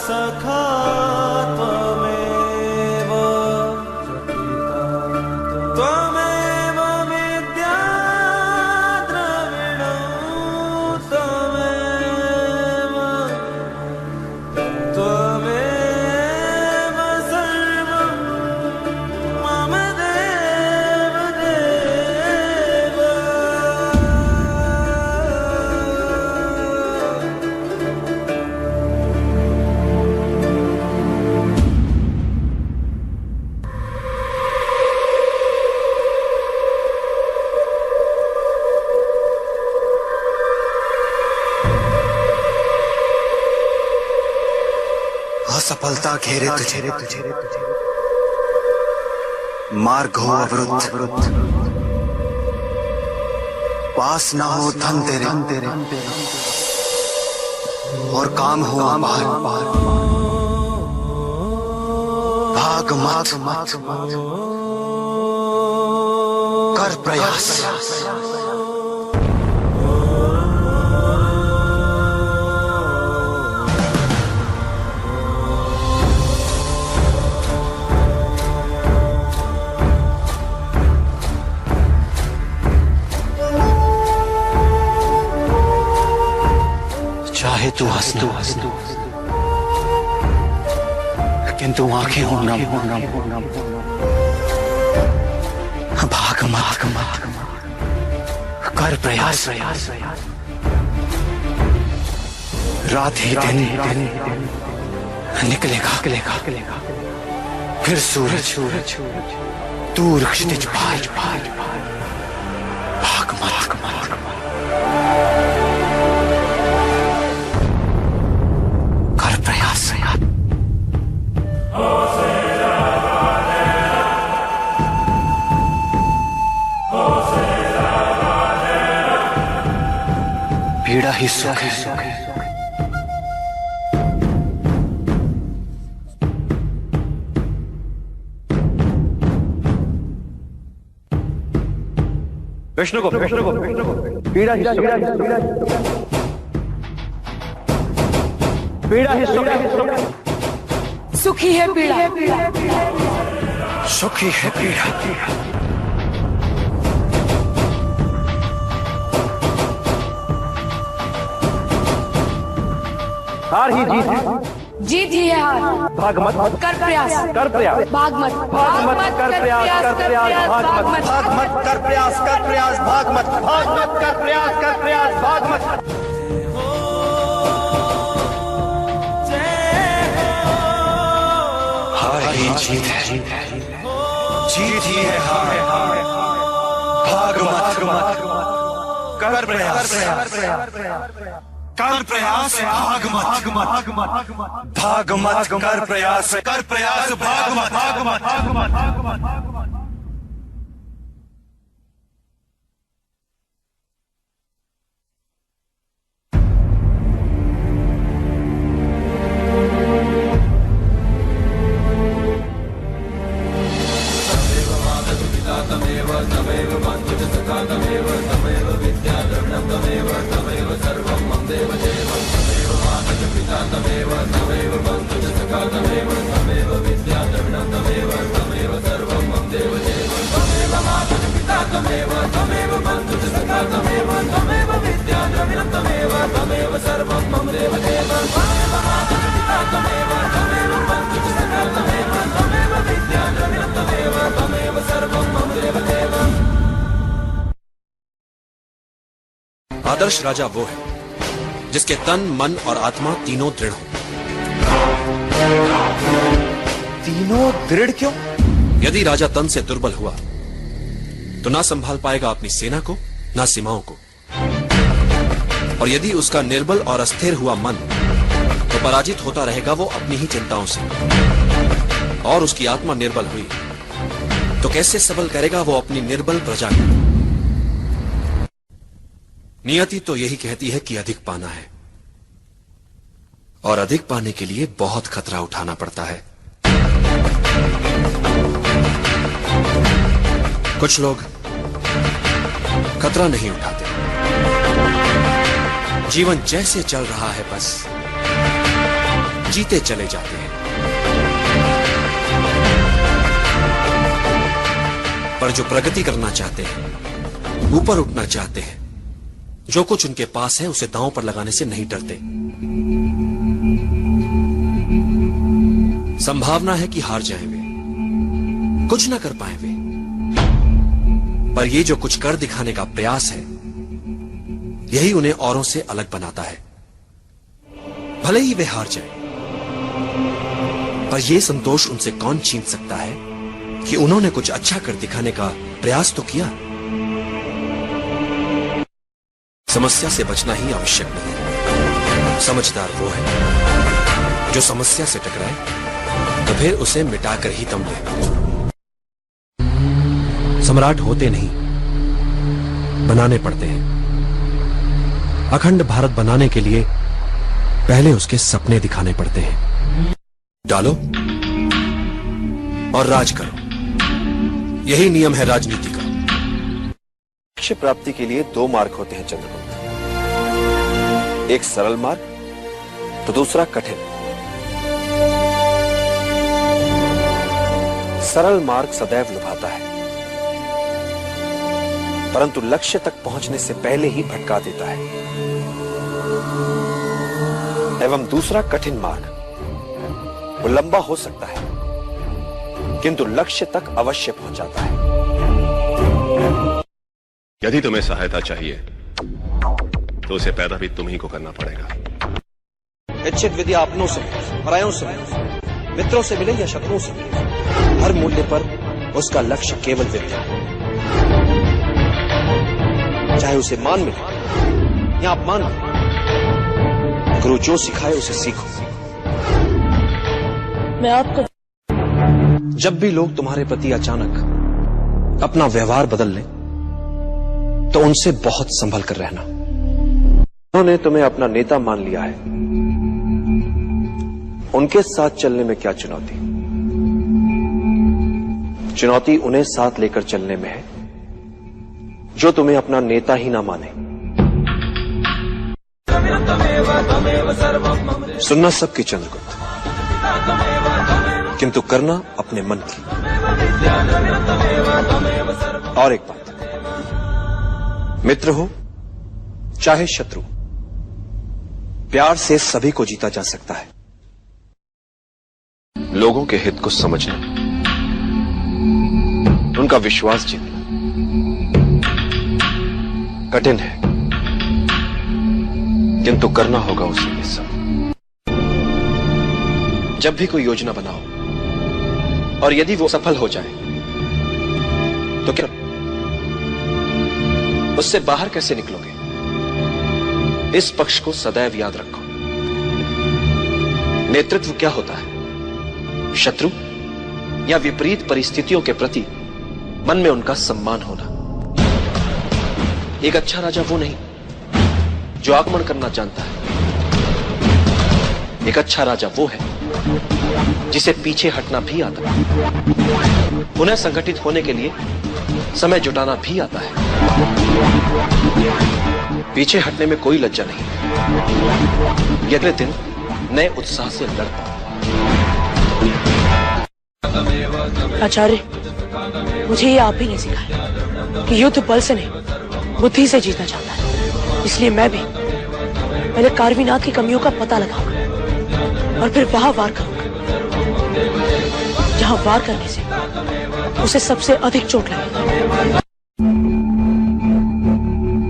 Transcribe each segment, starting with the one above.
सखा त्वमेव त्वमेव विद्या द्रविणं त्वमेव त्वमेव सर्वं मम देव देव। असफलता घेरे तुझे, मार्ग हो अवरुद्ध, पास न हो धन तेरे, और काम हो अपार, भाग मत कर प्रयास। चाहे तू हंस लेकिन तू आंखें हो नम, भाग मत कर प्रयास। रात ही दिन निकलेगा, फिर सूरज दूर क्षितिज पार, भाग मत कर प्रयास। पीड़ा ही सुख है, विष्णु को पीड़ा ही सुखी है पीड़ा, सुखी है पीड़ा। हार ही जीत है, जीत ही है हार। भाग मत कर प्रयास, भाग मत कर प्रयास, भाग मत कर प्रयास, भाग मत कर प्रयास, भाग मत। हार ही जीत है, जीत ही है हार। भाग मत कर प्रयास, कर प्रयास, भाग मत कर प्रयास, भाग मत। आदर्श राजा वो है जिसके तन, मन और आत्मा तीनों दृढ़ हो। तीनों दृढ़ क्यों? यदि राजा तन से दुर्बल हुआ तो ना संभाल पाएगा अपनी सेना को, ना सीमाओं को। और यदि उसका निर्बल और अस्थिर हुआ मन तो पराजित होता रहेगा वो अपनी ही चिंताओं से। और उसकी आत्मा निर्बल हुई तो कैसे सबल करेगा वो अपनी निर्बल प्रजा को। नियति तो यही कहती है कि अधिक पाना है, और अधिक पाने के लिए बहुत खतरा उठाना पड़ता है। कुछ लोग खतरा नहीं उठाते, जीवन जैसे चल रहा है बस जीते चले जाते हैं। पर जो प्रगति करना चाहते हैं, ऊपर उठना चाहते हैं, जो कुछ उनके पास है उसे दांव पर लगाने से नहीं डरते। संभावना है कि हार जाएं वे, कुछ ना कर पाए वे, पर ये जो कुछ कर दिखाने का प्रयास है, यही उन्हें औरों से अलग बनाता है। भले ही वे हार जाएं, पर यह संतोष उनसे कौन छीन सकता है कि उन्होंने कुछ अच्छा कर दिखाने का प्रयास तो किया। समस्या से बचना ही आवश्यक नहीं, समझदार वो है जो समस्या से टकराए तो फिर उसे मिटाकर ही दम ले। सम्राट होते नहीं, बनाने पड़ते हैं। अखंड भारत बनाने के लिए पहले उसके सपने दिखाने पड़ते हैं। डालो और राज करो, यही नियम है राजनीति का। लक्ष्य प्राप्ति के लिए 2 मार्ग होते हैं चंद्रगुप्त, एक सरल मार्ग तो दूसरा कठिन। सरल मार्ग सदैव लुभाता है, परंतु लक्ष्य तक पहुंचने से पहले ही भटका देता है। एवं दूसरा कठिन मार्ग, वो लंबा हो सकता है किंतु लक्ष्य तक अवश्य पहुंचाता है। यदि तुम्हें सहायता चाहिए तो उसे पैदा भी तुम ही को करना पड़ेगा। इच्छित विद्या अपनों से मिले, परायों से मिले, मित्रों से मिले या शत्रुओं से मिले, हर मूल्य पर उसका लक्ष्य केवल विद्या, चाहे उसे मान मिले या अपमान मिले। गुरु जो सिखाए उसे सीखो। मैं आपको जब भी लोग तुम्हारे प्रति अचानक अपना व्यवहार बदल लें तो उनसे बहुत संभल कर रहना। उन्होंने तुम्हें अपना नेता मान लिया है, उनके साथ चलने में क्या चुनौती? चुनौती उन्हें साथ लेकर चलने में है जो तुम्हें अपना नेता ही ना माने। सुनना सबकी चंद्रगुप्त, किंतु करना अपने मन की। और एक बात, मित्र हो चाहे शत्रु, प्यार से सभी को जीता जा सकता है। लोगों के हित को समझना, उनका विश्वास जीतना कठिन है, किंतु करना होगा उसे ये सब। जब भी कोई योजना बनाओ और यदि वो सफल हो जाए तो क्या उससे बाहर कैसे निकलोगे? इस पक्ष को सदैव याद रखो। नेतृत्व क्या होता है? शत्रु या विपरीत परिस्थितियों के प्रति मन में उनका सम्मान होना। एक अच्छा राजा वो नहीं जो आक्रमण करना जानता है, एक अच्छा राजा वो है जिसे पीछे हटना भी आता है, पुनः संगठित होने के लिए समय जुटाना भी आता है। पीछे हटने में कोई लज्जा नहीं, अगले दिन नए उत्साह से लड़ पाओ। आचार्य, मुझे ये आप ही ने सिखाया कि युद्ध बल से नहीं बुद्धि से जीतना चाहता है। इसलिए मैं भी पहले कारवीनाथ की कमियों का पता लगाऊंगा और फिर वहां वार करूंगा जहां वार करने से उसे सबसे अधिक चोट लगेगी।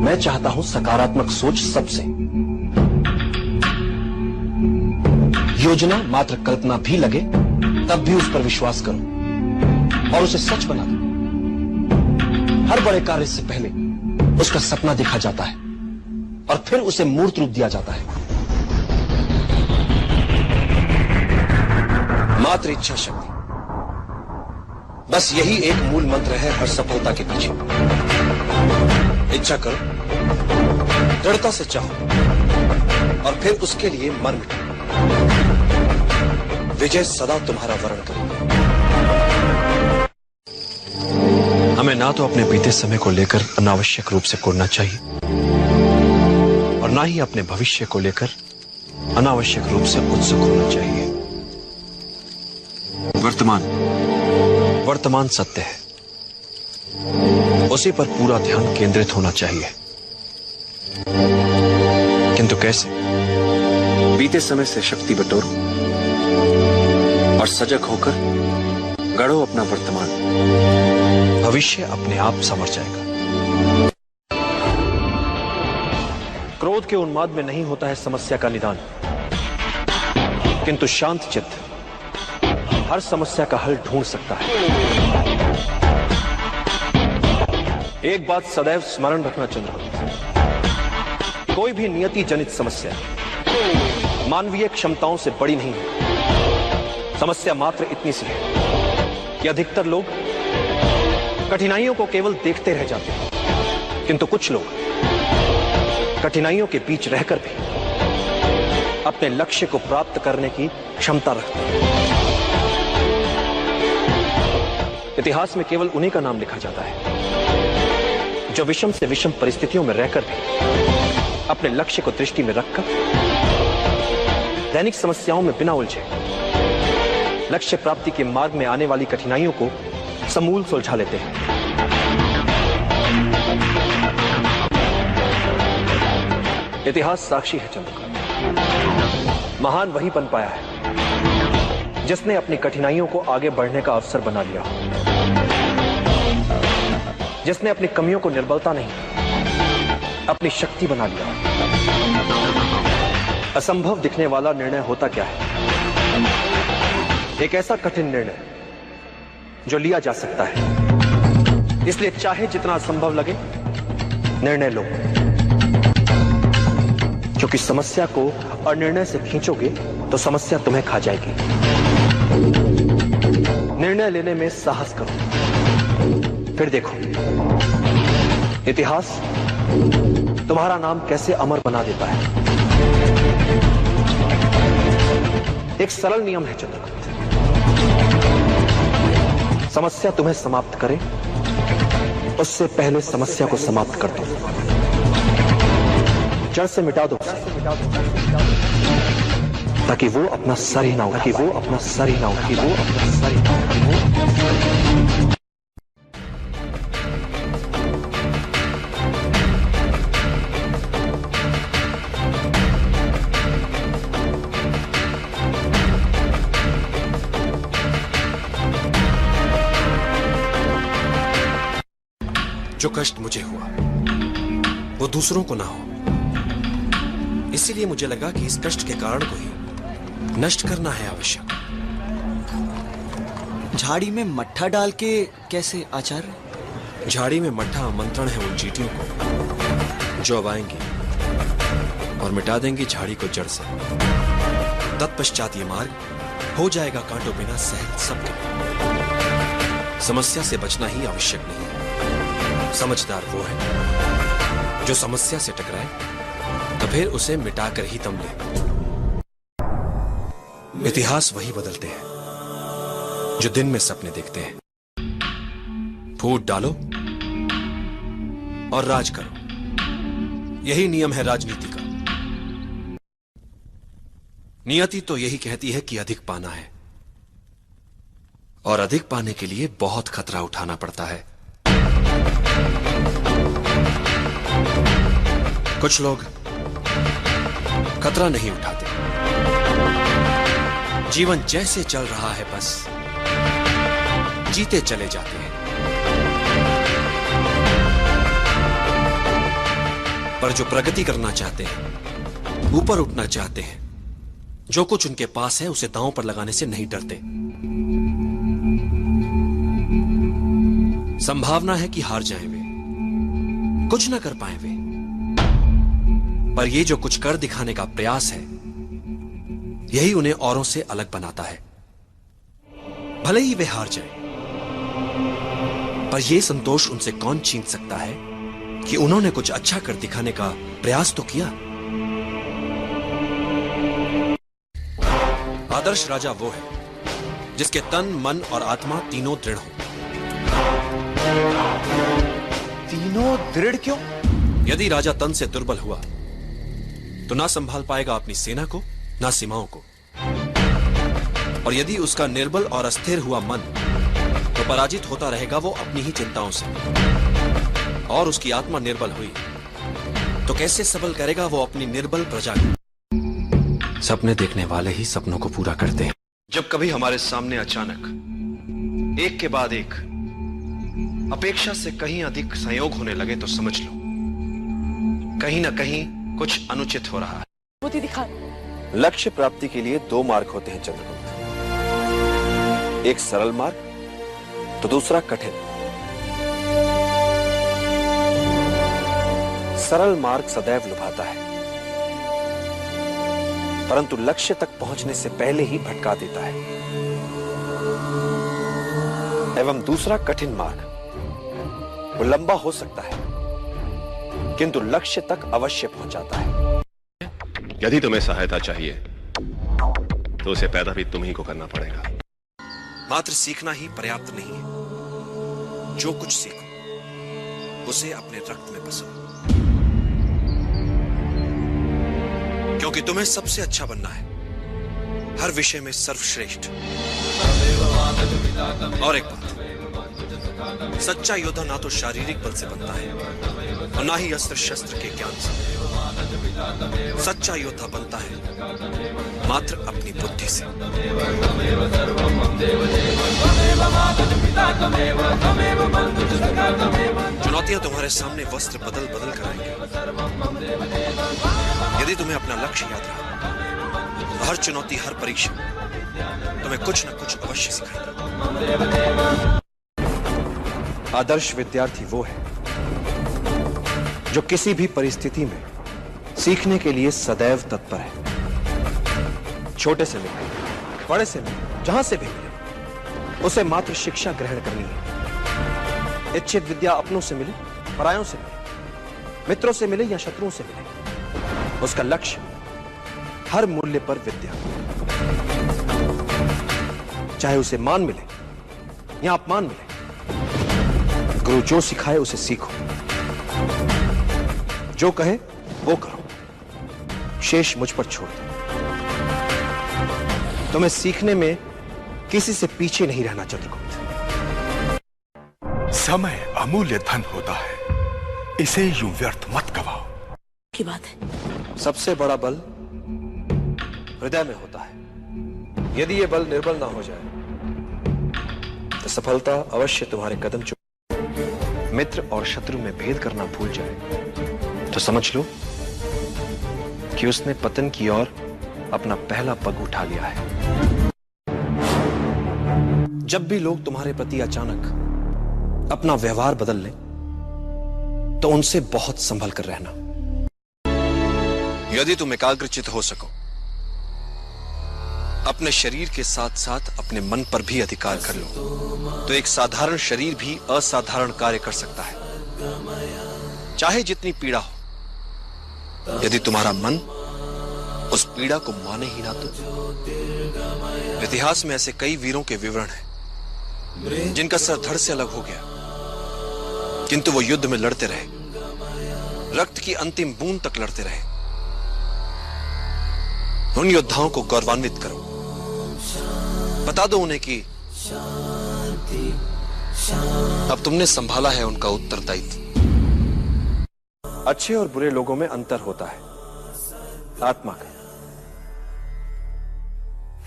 मैं चाहता हूं सकारात्मक सोच सबसे। योजना मात्र कल्पना भी लगे तब भी उस पर विश्वास करो और उसे सच बना दो। हर बड़े कार्य से पहले उसका सपना देखा जाता है और फिर उसे मूर्त रूप दिया जाता है। मात्र इच्छा शक्ति, बस यही एक मूल मंत्र है हर सफलता के पीछे। इच्छा करो, दृढ़ता से चाहो और फिर उसके लिए मर मिटो। विजय सदा तुम्हारा वर्ण करेगा। हमें ना तो अपने बीते समय को लेकर अनावश्यक रूप से कोरना चाहिए और ना ही अपने भविष्य को लेकर अनावश्यक रूप से उत्सुक होना चाहिए। वर्तमान सत्य है, उसी पर पूरा ध्यान केंद्रित होना चाहिए। किंतु कैसे? बीते समय से शक्ति बटोरो और सजग होकर गढ़ो अपना वर्तमान। भविष्य अपने आप संवर जाएगा। क्रोध के उन्माद में नहीं होता है समस्या का निदान, किंतु शांत चित्त हर समस्या का हल ढूंढ सकता है। एक बात सदैव स्मरण रखना चंद्रगुप्त, कोई भी नियति जनित समस्या मानवीय क्षमताओं से बड़ी नहीं है। समस्या मात्र इतनी सी है कि अधिकतर लोग कठिनाइयों को केवल देखते रह जाते हैं, किंतु कुछ लोग कठिनाइयों के बीच रहकर भी अपने लक्ष्य को प्राप्त करने की क्षमता रखते हैं। इतिहास में केवल उन्हीं का नाम लिखा जाता है जो विषम से विषम परिस्थितियों में रहकर भी अपने लक्ष्य को दृष्टि में रखकर दैनिक समस्याओं में बिना उलझे लक्ष्य प्राप्ति के मार्ग में आने वाली कठिनाइयों को समूल सुलझा लेते हैं। इतिहास साक्षी है चंद्रगुप्त, महान वही बन पाया है जिसने अपनी कठिनाइयों को आगे बढ़ने का अवसर बना लिया, जिसने अपनी कमियों को निर्बलता नहीं अपनी शक्ति बना लिया। असंभव दिखने वाला निर्णय होता क्या है? एक ऐसा कठिन निर्णय जो लिया जा सकता है, इसलिए चाहे जितना असंभव लगे निर्णय लो, क्योंकि समस्या को अनिर्णय से खींचोगे तो समस्या तुम्हें खा जाएगी। निर्णय लेने में साहस करो, फिर देखो इतिहास तुम्हारा नाम कैसे अमर बना देता है। एक सरल नियम है चंद्रगुप्त, समस्या तुम्हें समाप्त करे उससे पहले समस्या को समाप्त कर दो, जड़ से मिटा दो, ताकि वो अपना सर ही ना उठा पाए, वो अपना सर ही ना उठा पाए, वो अपना सर ही ना उठा। जो कष्ट मुझे हुआ वो दूसरों को ना हो, इसीलिए मुझे लगा कि इस कष्ट के कारण को ही नष्ट करना है आवश्यक। झाड़ी में मट्ठा डाल के कैसे आचार्य? झाड़ी में मट्ठा आमंत्रण है उन चींटियों को जो अब आएंगी और मिटा देंगी झाड़ी को जड़ से। तत्पश्चात ये मार्ग हो जाएगा कांटों बिना सहज सबके। समस्या से बचना ही आवश्यक नहीं है, समझदार वो है जो समस्या से टकराए तो फिर उसे मिटाकर ही दम ले। इतिहास वही बदलते हैं जो दिन में सपने देखते हैं। फूट डालो और राज करो, यही नियम है राजनीति का। नियति तो यही कहती है कि अधिक पाना है, और अधिक पाने के लिए बहुत खतरा उठाना पड़ता है। कुछ लोग खतरा नहीं उठाते, जीवन जैसे चल रहा है बस जीते चले जाते हैं। पर जो प्रगति करना चाहते हैं, ऊपर उठना चाहते हैं, जो कुछ उनके पास है उसे दांव पर लगाने से नहीं डरते। संभावना है कि हार जाएं वे, कुछ ना कर पाए वे, पर ये जो कुछ कर दिखाने का प्रयास है यही उन्हें औरों से अलग बनाता है। भले ही वे हार जाएं, पर यह संतोष उनसे कौन छीन सकता है कि उन्होंने कुछ अच्छा कर दिखाने का प्रयास तो किया। आदर्श राजा वो है जिसके तन, मन और आत्मा तीनों दृढ़ हो। तीनों दृढ़ क्यों? यदि राजा तन से दुर्बल हुआ तो ना संभाल पाएगा अपनी सेना को, ना सीमाओं को, और यदि उसका निर्बल और अस्थिर हुआ मन तो पराजित होता रहेगा वो अपनी ही चिंताओं से, और उसकी आत्मा निर्बल हुई तो कैसे सबल करेगा वो अपनी निर्बल प्रजा को। सपने देखने वाले ही सपनों को पूरा करते हैं। जब कभी हमारे सामने अचानक एक के बाद एक अपेक्षा से कहीं अधिक संयोग होने लगे तो समझ लो कहीं ना कहीं कुछ अनुचित हो रहा है। बुद्धि दिखा। लक्ष्य प्राप्ति के लिए दो मार्ग होते हैं चंद्रगुप्त, एक सरल मार्ग तो दूसरा कठिन। सरल मार्ग सदैव लुभाता है परंतु लक्ष्य तक पहुंचने से पहले ही भटका देता है, एवं दूसरा कठिन मार्ग वो लंबा हो सकता है किंतु लक्ष्य तक अवश्य पहुंचाता है। यदि तुम्हें सहायता चाहिए तो उसे पैदा भी तुम्ही को करना पड़ेगा। मात्र सीखना ही पर्याप्त नहीं है, जो कुछ सीखो उसे अपने रक्त में बसाओ, क्योंकि तुम्हें सबसे अच्छा बनना है, हर विषय में सर्वश्रेष्ठ। और एक बात, सच्चा योद्धा ना तो शारीरिक बल से बनता है और ना ही अस्त्र शस्त्र के ज्ञान से। सच्चा योद्धा बनता है मात्र अपनी बुद्धि से। चुनौतियां तुम्हारे सामने वस्त्र बदल बदल कर आएंगी। यदि तुम्हें अपना लक्ष्य याद रहा तो हर चुनौती, हर परीक्षा तुम्हें कुछ न कुछ अवश्य सिखाएगी। आदर्श विद्यार्थी वो है जो किसी भी परिस्थिति में सीखने के लिए सदैव तत्पर है। छोटे से मिले, बड़े से मिले, जहां से भी मिले, उसे मात्र शिक्षा ग्रहण करनी है। इच्छित विद्या अपनों से मिले, परायों से मिले, मित्रों से मिले या शत्रुओं से मिले, उसका लक्ष्य हर मूल्य पर विद्या, चाहे उसे मान मिले या अपमान मिले। गुरु जो सिखाए उसे सीखो, जो कहे वो करो, शेष मुझ पर छोड़ दो। तुम्हें सीखने में किसी से पीछे नहीं रहना चंद्रगुप्त। समय अमूल्य धन होता है, इसे यूं व्यर्थ मत गवाओ। की बात है। सबसे बड़ा बल हृदय में होता है। यदि ये बल निर्बल ना हो जाए तो सफलता अवश्य तुम्हारे कदम चुम। मित्र और शत्रु में भेद करना भूल जाए तो समझ लो कि उसने पतन की ओर अपना पहला पग उठा लिया है। जब भी लोग तुम्हारे प्रति अचानक अपना व्यवहार बदल लें तो उनसे बहुत संभल कर रहना। यदि तुम एकाग्रचित हो सको, अपने शरीर के साथ साथ अपने मन पर भी अधिकार कर लो तो एक साधारण शरीर भी असाधारण कार्य कर सकता है, चाहे जितनी पीड़ा हो। यदि तुम्हारा मन उस पीड़ा को माने ही ना तो। इतिहास में ऐसे कई वीरों के विवरण हैं जिनका सर धड़ से अलग हो गया किंतु वो युद्ध में लड़ते रहे, रक्त की अंतिम बूंद तक लड़ते रहे। उन योद्धाओं को गौरवान्वित करो, बता दो उन्हें कि अब तुमने संभाला है उनका उत्तरदायित्व। अच्छे और बुरे लोगों में अंतर होता है, आत्मा का।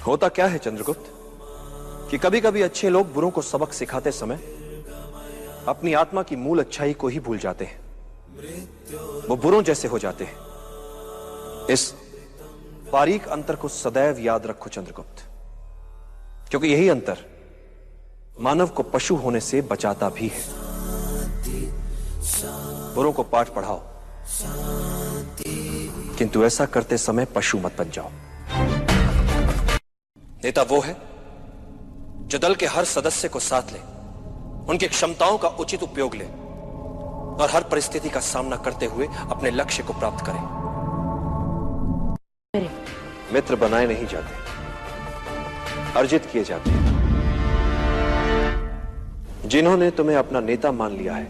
होता क्या है चंद्रगुप्त कि कभी कभी अच्छे लोग बुरों को सबक सिखाते समय अपनी आत्मा की मूल अच्छाई को ही भूल जाते हैं, वो बुरों जैसे हो जाते हैं। इस बारीक अंतर को सदैव याद रखो चंद्रगुप्त, क्योंकि यही अंतर मानव को पशु होने से बचाता भी है। बुरों को पाठ पढ़ाओ किंतु ऐसा करते समय पशु मत बन जाओ। नेता वो है जो दल के हर सदस्य को साथ ले, उनकी क्षमताओं का उचित उपयोग ले और हर परिस्थिति का सामना करते हुए अपने लक्ष्य को प्राप्त करे। मित्र बनाए नहीं जाते, अर्जित किए जाते हैं। जिन्होंने तुम्हें अपना नेता मान लिया है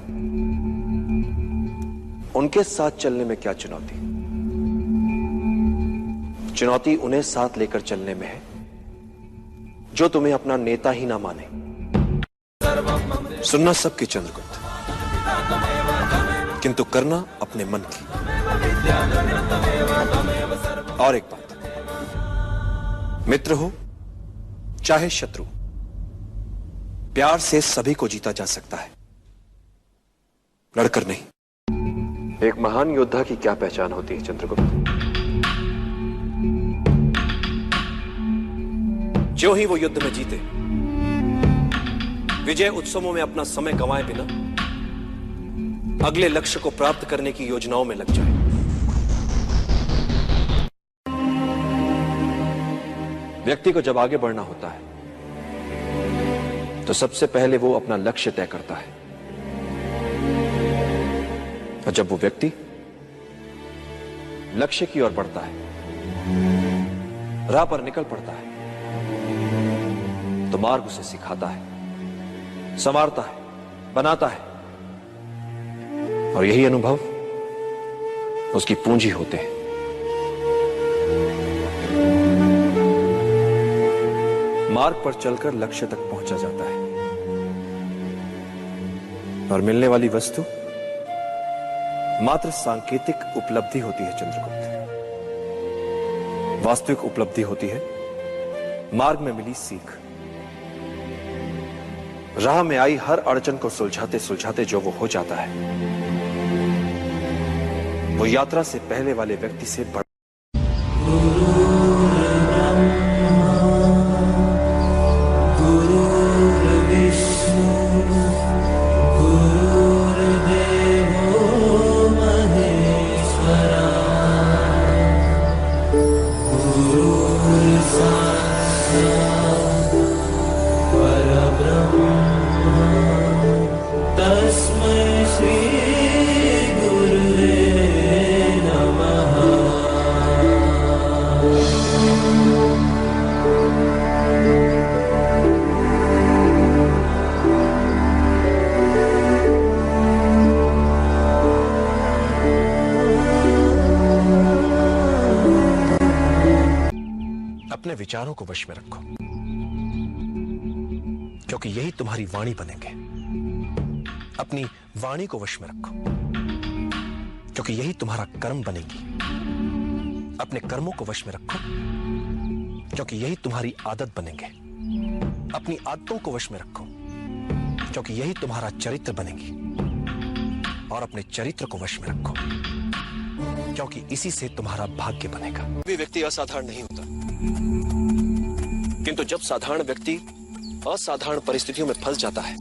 उनके साथ चलने में क्या चुनौती? चुनौती उन्हें साथ लेकर चलने में है जो तुम्हें अपना नेता ही ना माने। सुनना सबकी चंद्रगुप्त, किंतु करना अपने मन की। और एक बात, मित्र हो चाहे शत्रु, प्यार से सभी को जीता जा सकता है, लड़कर नहीं। एक महान योद्धा की क्या पहचान होती है चंद्रगुप्त? जो ही वो युद्ध में जीते, विजय उत्सवों में अपना समय गंवाए बिना अगले लक्ष्य को प्राप्त करने की योजनाओं में लग जाए। व्यक्ति को जब आगे बढ़ना होता है तो सबसे पहले वो अपना लक्ष्य तय करता है, और जब वो व्यक्ति लक्ष्य की ओर बढ़ता है, राह पर निकल पड़ता है, तो मार्ग उसे सिखाता है, संवारता है, बनाता है, और यही अनुभव उसकी पूंजी होते हैं। मार्ग पर चलकर लक्ष्य तक पहुंचा जाता है, और मिलने वाली वस्तु मात्र सांकेतिक उपलब्धि होती है चंद्रगुप्त। वास्तविक उपलब्धि होती है मार्ग में मिली सीख। राह में आई हर अड़चन को सुलझाते सुलझाते जो वो हो जाता है, वो यात्रा से पहले वाले व्यक्ति से बड़ा। अपने विचारों को वश में रखो, क्योंकि यही तुम्हारी वाणी बनेंगे। अपनी वाणी को वश में रखो, क्योंकि यही तुम्हारा कर्म बनेगी। अपने कर्मों को वश में रखो, क्योंकि यही तुम्हारी आदत बनेंगे। अपनी आदतों को वश में रखो, क्योंकि यही तुम्हारा चरित्र बनेगी। और अपने चरित्र को वश में रखो, क्योंकि इसी से तुम्हारा भाग्य बनेगा। कोई व्यक्ति असाधारण नहीं होता, किंतु जब साधारण व्यक्ति असाधारण परिस्थितियों में फंस जाता है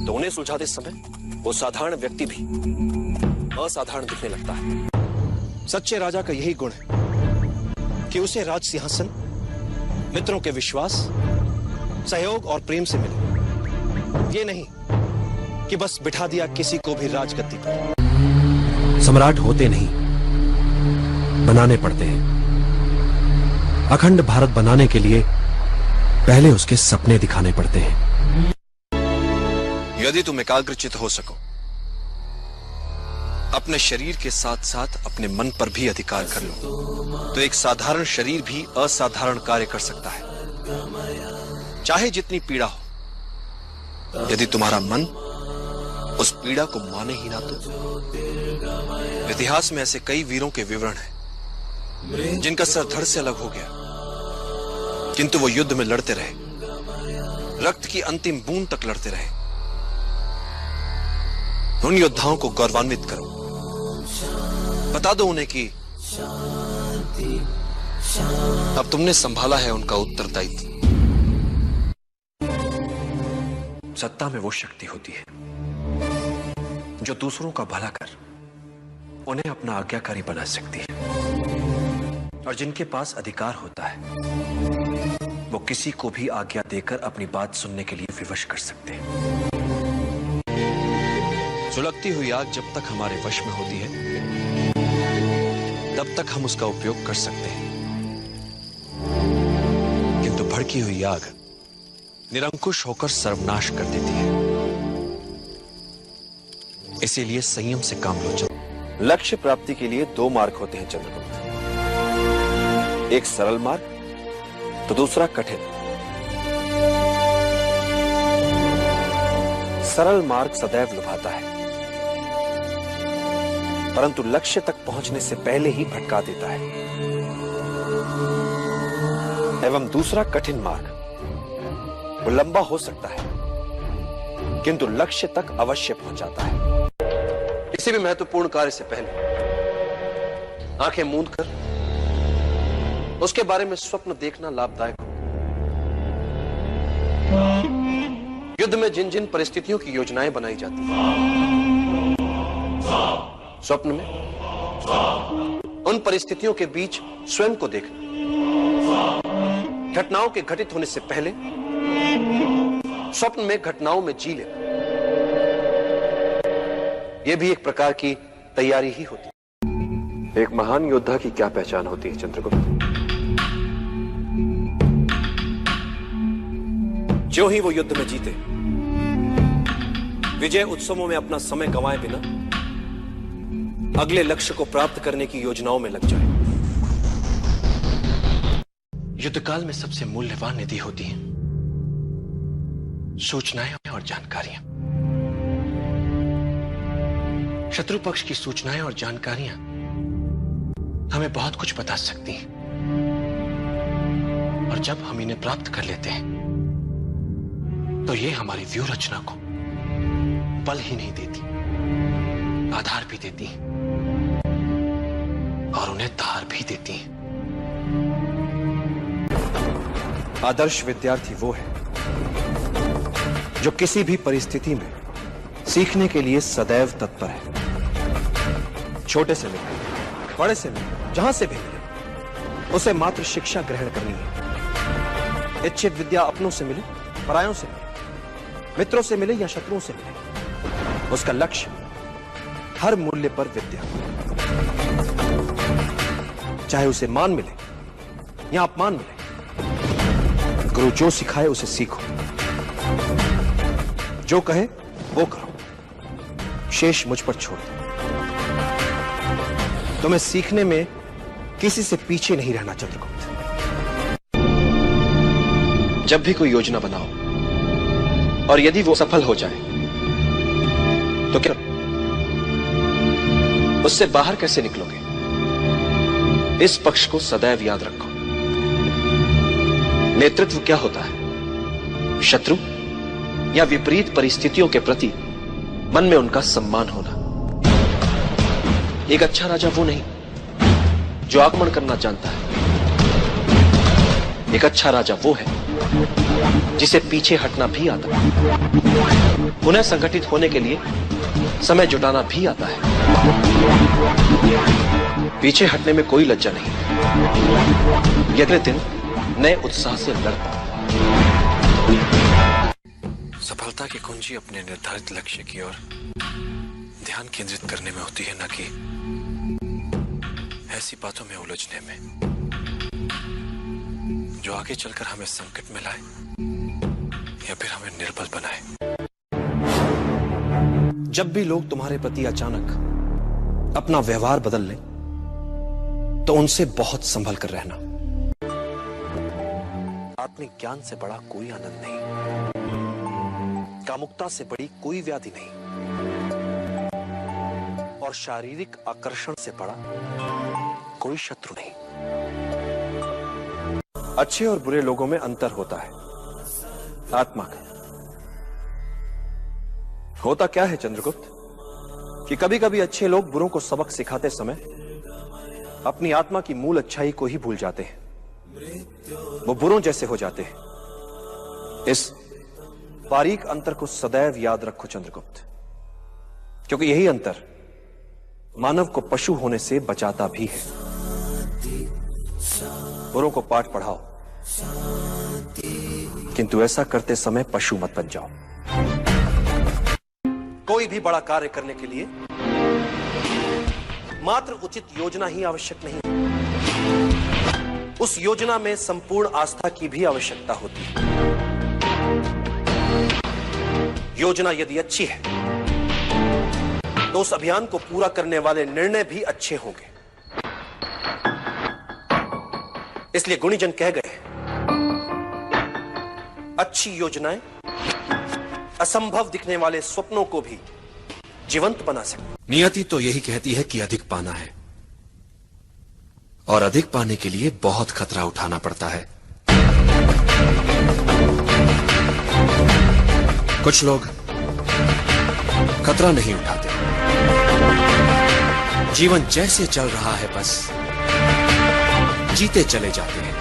तो उन्हें सुलझाते समय वो साधारण व्यक्ति भी असाधारण दिखने लगता है। सच्चे राजा का यही गुण है कि उसे राज सिंहासन मित्रों के विश्वास, सहयोग और प्रेम से मिले। ये नहीं कि बस बिठा दिया किसी को भी राजगद्दी पर। सम्राट होते नहीं, बनाने पड़ते हैं। अखंड भारत बनाने के लिए पहले उसके सपने दिखाने पड़ते हैं। यदि तुम एकाग्रचित हो सको, अपने शरीर के साथ साथ अपने मन पर भी अधिकार कर लो, तो एक साधारण शरीर भी असाधारण कार्य कर सकता है, चाहे जितनी पीड़ा हो। यदि तुम्हारा मन उस पीड़ा को माने ही ना तो। इतिहास में ऐसे कई वीरों के विवरण हैं जिनका सर धड़ से अलग हो गया, किंतु वो युद्ध में लड़ते रहे, रक्त की अंतिम बूंद तक लड़ते रहे। उन योद्धाओं को गौरवान्वित करो, बता दो उन्हें कि अब तुमने संभाला है उनका उत्तरदायित्व। सत्ता में वो शक्ति होती है जो दूसरों का भला कर उन्हें अपना आज्ञाकारी बना सकती है, और जिनके पास अधिकार होता है वो किसी को भी आज्ञा देकर अपनी बात सुनने के लिए विवश कर सकते हैं। सुलगती हुई आग जब तक हमारे वश में होती है तब तक हम उसका उपयोग कर सकते हैं, किंतु भड़की हुई आग निरंकुश होकर सर्वनाश कर देती है। इसीलिए संयम से काम लो चलो। लक्ष्य प्राप्ति के लिए दो मार्ग होते हैं चंद्रगुप्त, एक सरल मार्ग तो दूसरा कठिन सरल मार्ग सदैव लुभाता है, परंतु लक्ष्य तक पहुंचने से पहले ही भटका देता है। एवं दूसरा कठिन मार्ग, वो लंबा हो सकता है किंतु लक्ष्य तक अवश्य पहुंचाता है। किसी भी महत्वपूर्ण कार्य से पहले आंखें मूंद कर उसके बारे में स्वप्न देखना लाभदायक हो। युद्ध में जिन जिन परिस्थितियों की योजनाएं बनाई जाती हैं, स्वप्न में उन परिस्थितियों के बीच स्वयं को देखना, घटनाओं के घटित होने से पहले स्वप्न में घटनाओं में जी लेना, यह भी एक प्रकार की तैयारी ही होती है। एक महान योद्धा की क्या पहचान होती है चंद्रगुप्त? जो ही वो युद्ध में जीते, विजय उत्सवों में अपना समय गंवाए बिना अगले लक्ष्य को प्राप्त करने की योजनाओं में लग जाए। युद्धकाल में सबसे मूल्यवान निधि होती है सूचनाएं और जानकारियां। शत्रु पक्ष की सूचनाएं और जानकारियां हमें बहुत कुछ बता सकती हैं, और जब हम इन्हें प्राप्त कर लेते हैं तो ये हमारी व्यूह रचना को बल ही नहीं देती, आधार भी देती हैं और उन्हें धार भी देती हैं। आदर्श विद्यार्थी वो है जो किसी भी परिस्थिति में सीखने के लिए सदैव तत्पर है। छोटे से लेकर बड़े से लेकर जहां से भी मिले, उसे मात्र शिक्षा ग्रहण करनी है। इच्छित विद्या अपनों से मिले, परायों से मिले, मित्रों से मिले या शत्रुओं से मिले, उसका लक्ष्य हर मूल्य पर विद्या, चाहे उसे मान मिले या अपमान मिले। गुरु जो सिखाए उसे सीखो, जो कहे वो करो, शेष मुझ पर छोड़ दो। तुम्हें सीखने में किसी से पीछे नहीं रहना चंद्रगुप्त। जब भी कोई योजना बनाओ और यदि वो सफल हो जाए तो क्या उससे बाहर कैसे निकलोगे? इस पक्ष को सदैव याद रखो। नेतृत्व क्या होता है? शत्रु या विपरीत परिस्थितियों के प्रति मन में उनका सम्मान होना। एक अच्छा राजा वो नहीं जो आक्रमण करना जानता है, एक अच्छा राजा वो है जिसे पीछे हटना भी आता है, पुनः संगठित होने के लिए समय जुटाना भी आता है। पीछे हटने में कोई लज्जा नहीं, अगले दिन नए उत्साह से लड़ता। सफलता की कुंजी अपने निर्धारित लक्ष्य की ओर ध्यान केंद्रित करने में होती है, न कि ऐसी बातों में उलझने में जो आगे चलकर हमें संकट में लाए या फिर हमें निर्बल बनाए। जब भी लोग तुम्हारे प्रति अचानक अपना व्यवहार बदल लें तो उनसे बहुत संभल कर रहना। आत्मिक ज्ञान से बड़ा कोई आनंद नहीं, कामुकता से बड़ी कोई व्याधि नहीं, और शारीरिक आकर्षण से बड़ा कोई शत्रु नहीं। अच्छे और बुरे लोगों में अंतर होता है, आत्मा का। होता क्या है चंद्रगुप्त कि कभी कभी अच्छे लोग बुरों को सबक सिखाते समय अपनी आत्मा की मूल अच्छाई को ही भूल जाते हैं, वो बुरों जैसे हो जाते हैं। इस बारीक अंतर को सदैव याद रखो चंद्रगुप्त, क्योंकि यही अंतर मानव को पशु होने से बचाता भी है। बुरों को पाठ पढ़ाओ, किंतु ऐसा करते समय पशु मत बन जाओ। कोई भी बड़ा कार्य करने के लिए मात्र उचित योजना ही आवश्यक नहीं, उस योजना में संपूर्ण आस्था की भी आवश्यकता होती है। योजना यदि अच्छी है तो उस अभियान को पूरा करने वाले निर्णय भी अच्छे होंगे। इसलिए गुणीजन कह गए, अच्छी योजनाएं असंभव दिखने वाले स्वप्नों को भी जीवंत बना सकते। नियति तो यही कहती है कि अधिक पाना है, और अधिक पाने के लिए बहुत खतरा उठाना पड़ता है। कुछ लोग खतरा नहीं उठाते, जीवन जैसे चल रहा है बस जीते चले जाते हैं।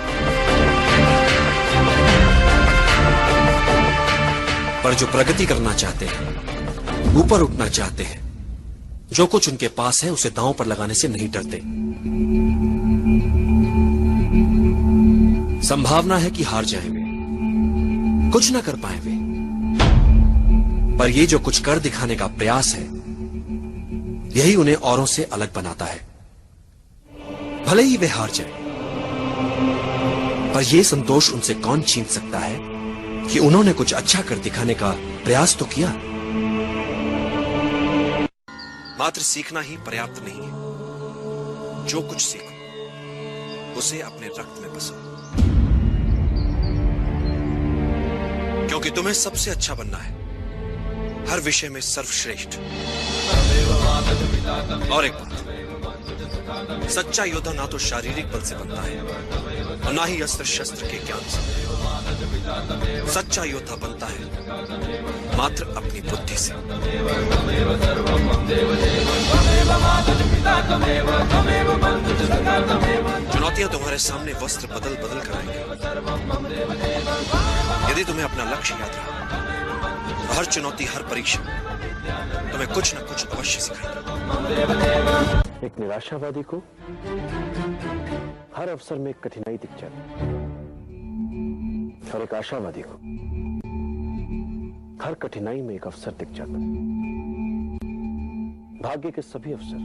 पर जो प्रगति करना चाहते हैं, ऊपर उठना चाहते हैं, जो कुछ उनके पास है उसे दांव पर लगाने से नहीं डरते। संभावना है कि हार जाएं वे, कुछ ना कर पाए वे, पर ये जो कुछ कर दिखाने का प्रयास है, यही उन्हें औरों से अलग बनाता है। भले ही वे हार जाएं, पर यह संतोष उनसे कौन छीन सकता है कि उन्होंने कुछ अच्छा कर दिखाने का प्रयास तो किया। मात्र सीखना ही पर्याप्त नहीं है। जो कुछ सीखो उसे अपने रक्त में बसो, क्योंकि तुम्हें सबसे अच्छा बनना है, हर विषय में सर्वश्रेष्ठ। और एक बात, सच्चा योद्धा ना तो शारीरिक बल से बनता है और ना ही अस्त्र शस्त्र के ज्ञान से। सच्चा योद्धा बनता है मात्र अपनी बुद्धि से। चुनौतियां तुम्हारे सामने वस्त्र बदल बदल कर आएंगी। यदि तुम्हें अपना लक्ष्य याद रहा, तो हर चुनौती, हर परीक्षा तुम्हें कुछ न कुछ अवश्य सिखाएगी। एक निराशावादी को हर अवसर में कठिनाई दिख जाती, और एक आशावादी को हर कठिनाई में एक अवसर दिख जाता है। भाग्य के सभी अवसर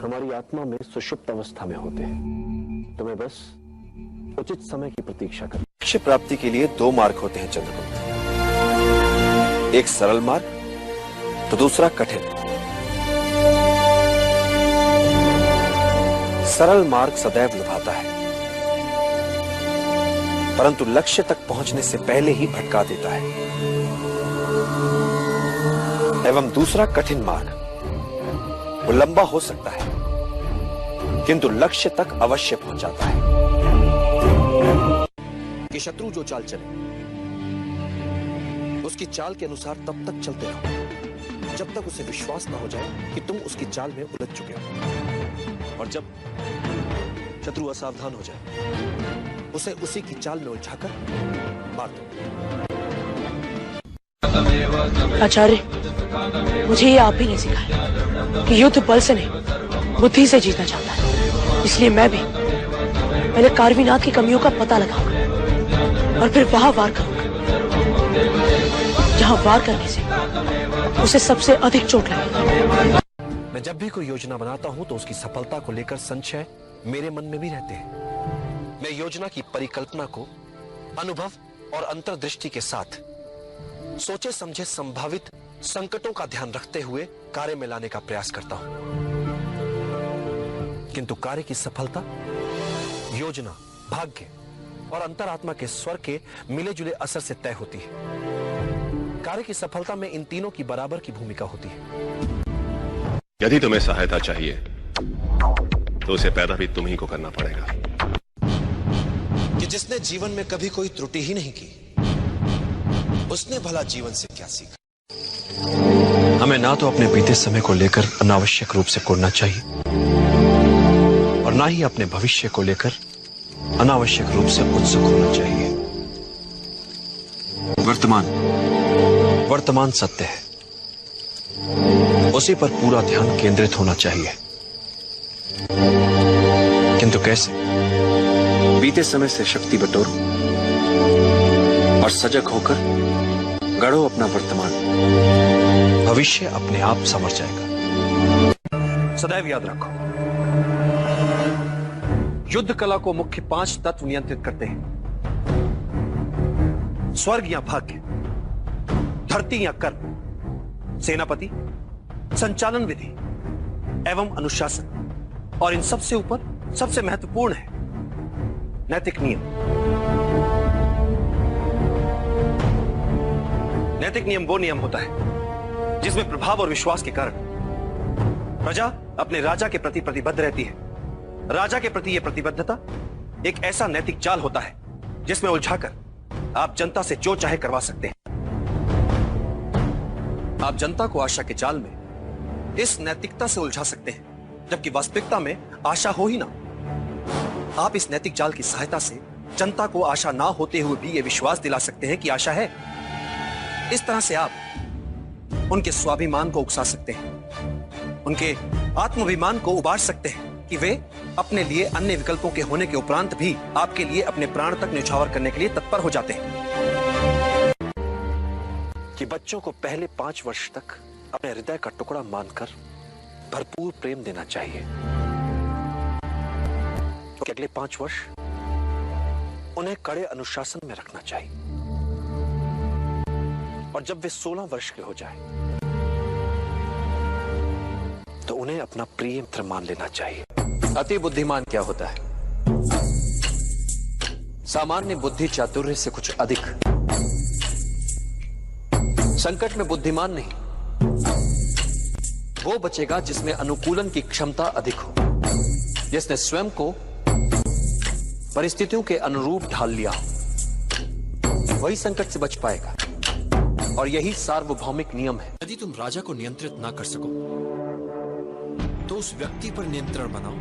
हमारी आत्मा में सुषुप्त अवस्था में होते हैं। तुम्हें बस उचित समय की प्रतीक्षा कर। लक्ष्य प्राप्ति के लिए दो मार्ग होते हैं चंद्रगुप्त, एक सरल मार्ग तो दूसरा कठिन। सरल मार्ग सदैव लुभाता है, परंतु लक्ष्य तक पहुंचने से पहले ही भटका देता है। एवं दूसरा कठिन मार्ग, वो लंबा हो सकता है किंतु लक्ष्य तक अवश्य पहुंचाता है। कि शत्रु जो चाल चले उसकी चाल के अनुसार तब तक चलते रहो जब तक उसे विश्वास न हो जाए कि तुम उसकी चाल में उलझ चुके हो, और जब शत्रु असावधान हो जाए उसे उसी की चाल में उलझाकर मार दो। आचार्य, मुझे ये आप ही ने सिखाया कि युद्ध बल से नहीं बुद्धि से जीतना चाहता है। इसलिए मैं भी पहले कार्विनाथ की कमियों का पता लगाऊंगा और फिर वहां वार करूंगा जहां वार करने से उसे सबसे अधिक चोट लगेगी। मैं जब भी कोई योजना बनाता हूं तो उसकी सफलता को लेकर संशय मेरे मन में भी रहते हैं। मैं योजना की परिकल्पना को अनुभव और अंतर्दृष्टि के साथ सोचे समझे संभावित संकटों का ध्यान रखते हुए कार्य में लाने का प्रयास करता हूं, किंतु कार्य की सफलता योजना, भाग्य और अंतरात्मा के स्वर के मिले जुले असर से तय होती है। कार्य की सफलता में इन तीनों की बराबर की भूमिका होती है। यदि तुम्हें सहायता चाहिए तो उसे पैदा भी तुम्ही को करना पड़ेगा। कि जिसने जीवन में कभी कोई त्रुटि ही नहीं की, उसने भला जीवन से क्या सीखा। हमें ना तो अपने बीते समय को लेकर अनावश्यक रूप से कोरना चाहिए और ना ही अपने भविष्य को लेकर अनावश्यक रूप से उत्सुक होना चाहिए। वर्तमान सत्य है, उसी पर पूरा ध्यान केंद्रित होना चाहिए। किंतु कैसे? बीते समय से शक्ति बटोरो और सजग होकर गढ़ो अपना वर्तमान। भविष्य अपने आप संवर जाएगा। सदैव याद रखो, युद्ध कला को मुख्य 5 तत्व नियंत्रित करते हैं। स्वर्ग या भाग्य, धरती या कर्म, सेनापति, संचालन विधि एवं अनुशासन, और इन सबसे ऊपर सबसे महत्वपूर्ण है नैतिक नियम। नैतिक नियम वो नियम होता है जिसमें प्रभाव और विश्वास के कारण प्रजा अपने राजा के प्रति प्रतिबद्ध रहती है। राजा के प्रति यह प्रतिबद्धता एक ऐसा नैतिक जाल होता है जिसमें उलझाकर आप जनता से जो चाहे करवा सकते हैं। आप जनता को आशा के जाल में इस नैतिकता से उलझा सकते हैं, जबकि वास्तविकता में आशा हो ही ना। आप इस नैतिक जाल की सहायता से जनता को आशा ना होते हुए भी यह विश्वास दिला सकते हैं कि आशा है। इस तरह से आप उनके स्वाभिमान को उकसा सकते हैं, उनके आत्माभिमान को उबार सकते हैं कि वे अपने लिए अन्य विकल्पों के होने के उपरांत भी आपके लिए अपने प्राण तक न्यौछावर करने के लिए तत्पर हो जाते हैं। कि बच्चों को पहले 5 वर्ष तक अपने हृदय का टुकड़ा मानकर भरपूर प्रेम देना चाहिए, तो अगले 5 वर्ष उन्हें कड़े अनुशासन में रखना चाहिए, और जब वे 16 वर्ष के हो जाएं, तो उन्हें अपना प्रिय मित्र मान लेना चाहिए। अति बुद्धिमान क्या होता है? सामान्य बुद्धि चातुर्य से कुछ अधिक। संकट में बुद्धिमान नहीं, वो बचेगा जिसमें अनुकूलन की क्षमता अधिक हो, जिसने स्वयं को परिस्थितियों के अनुरूप ढाल लिया हो, वही संकट से बच पाएगा। और यही सार्वभौमिक नियम है। यदि तुम राजा को नियंत्रित ना कर सको तो उस व्यक्ति पर नियंत्रण बनाओ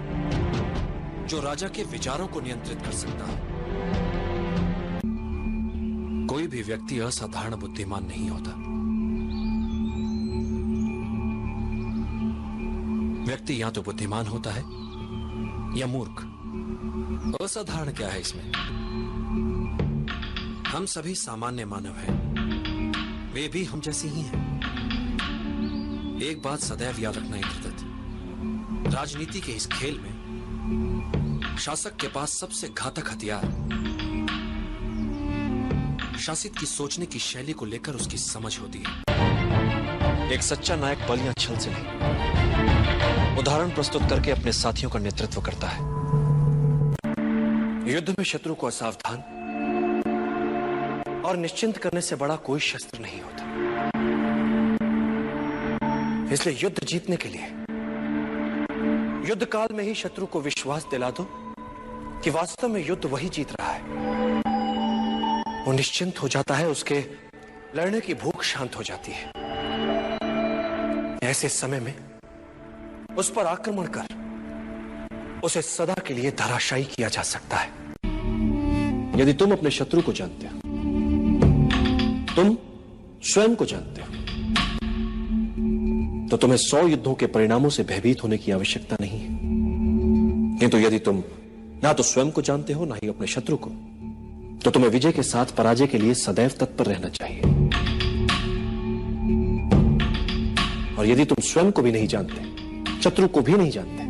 जो राजा के विचारों को नियंत्रित कर सकता है। कोई भी व्यक्ति असाधारण बुद्धिमान नहीं होता। व्यक्ति या तो बुद्धिमान होता है या मूर्ख। असाधारण क्या है इसमें? हम सभी सामान्य मानव हैं, वे भी हम जैसे ही हैं। एक बात सदैव याद रखना इंद्रदत्त, राजनीति के इस खेल में शासक के पास सबसे घातक हथियार शासित की सोचने की शैली को लेकर उसकी समझ होती है। एक सच्चा नायक बल या छल से नहीं, उदाहरण प्रस्तुत करके अपने साथियों का नेतृत्व करता है। युद्ध में शत्रु को असावधान और निश्चिंत करने से बड़ा कोई शस्त्र नहीं होता। इसलिए युद्ध जीतने के लिए युद्ध काल में ही शत्रु को विश्वास दिला दो कि वास्तव में युद्ध वही जीत रहा है। वो निश्चिंत हो जाता है, उसके लड़ने की भूख शांत हो जाती है। ऐसे समय में उस पर आक्रमण कर उसे सदा के लिए धराशायी किया जा सकता है। यदि तुम अपने शत्रु को जानते हो, तुम स्वयं को जानते हो, तो तुम्हें 100 युद्धों के परिणामों से भयभीत होने की आवश्यकता नहीं है। किंतु यदि तुम ना तो स्वयं को जानते हो ना ही अपने शत्रु को, तो तुम्हें विजय के साथ पराजय के लिए सदैव तत्पर रहना चाहिए। और यदि तुम स्वयं को भी नहीं जानते, शत्रु को भी नहीं जानते,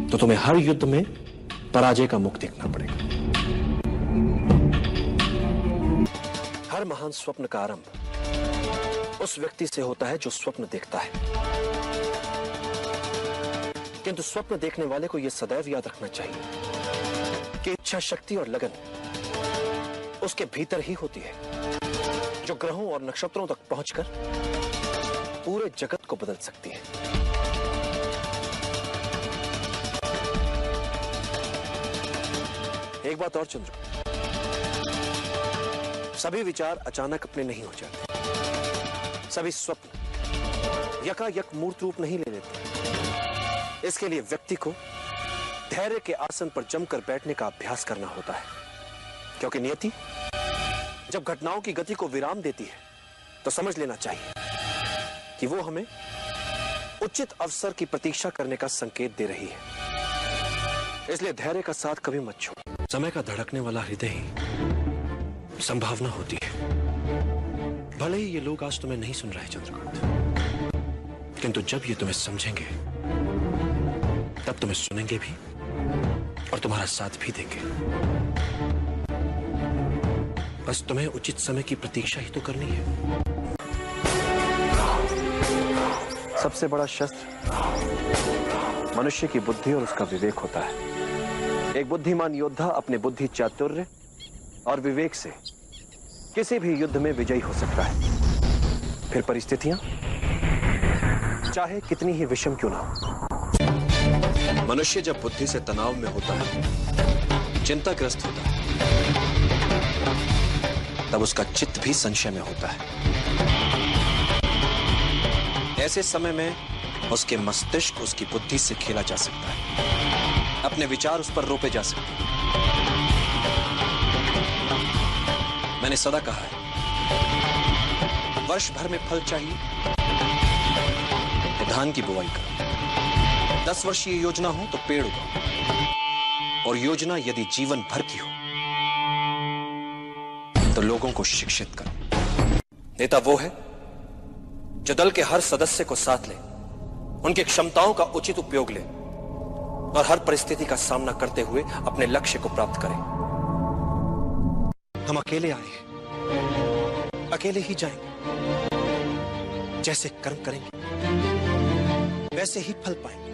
तो तुम्हें हर युद्ध में पराजय का मुख देखना पड़ेगा। हर महान स्वप्न का आरंभ उस व्यक्ति से होता है जो स्वप्न देखता है। किंतु स्वप्न देखने वाले को यह सदैव याद रखना चाहिए कि इच्छा शक्ति और लगन उसके भीतर ही होती है, जो ग्रहों और नक्षत्रों तक पहुंचकर पूरे जगत को बदल सकती है। एक बात और चंद्र, सभी विचार अचानक अपने नहीं हो जाते। सभी स्वप्न यकायक मूर्त रूप नहीं ले लेते। इसके लिए व्यक्ति को धैर्य के आसन पर जमकर बैठने का अभ्यास करना होता है, क्योंकि नियति जब घटनाओं की गति को विराम देती है तो समझ लेना चाहिए कि वो हमें उचित अवसर की प्रतीक्षा करने का संकेत दे रही है। इसलिए धैर्य का साथ कभी मत छोड़ो। समय का धड़कने वाला हृदय ही संभावना होती है। भले ही ये लोग आज तुम्हें नहीं सुन रहे चंद्रकांत, किंतु जब ये तुम्हें समझेंगे तब तुम्हें सुनेंगे भी और तुम्हारा साथ भी देंगे। बस तुम्हें उचित समय की प्रतीक्षा ही तो करनी है। सबसे बड़ा शस्त्र मनुष्य की बुद्धि और उसका विवेक होता है। एक बुद्धिमान योद्धा अपने बुद्धि चातुर्य और विवेक से किसी भी युद्ध में विजयी हो सकता है, फिर परिस्थितियां चाहे कितनी ही विषम क्यों ना हो। मनुष्य जब बुद्धि से तनाव में होता है, चिंताग्रस्त होता है, तब उसका चित्त भी संशय में होता है। ऐसे समय में उसके मस्तिष्क, उसकी बुद्धि से खेला जा सकता है, अपने विचार उस पर रोपे जा सकते हैं। मैंने सदा कहा है, वर्ष भर में फल चाहिए तो धान की बुआई करो, 10 वर्षीय योजना हो तो पेड़ उगाओ, और योजना यदि जीवन भर की हो तो लोगों को शिक्षित करो। नेता वो है जो दल के हर सदस्य को साथ ले, उनकी क्षमताओं का उचित उपयोग ले और हर परिस्थिति का सामना करते हुए अपने लक्ष्य को प्राप्त करे। हम अकेले आए हैं, अकेले ही जाएंगे। जैसे कर्म करेंगे वैसे ही फल पाएंगे।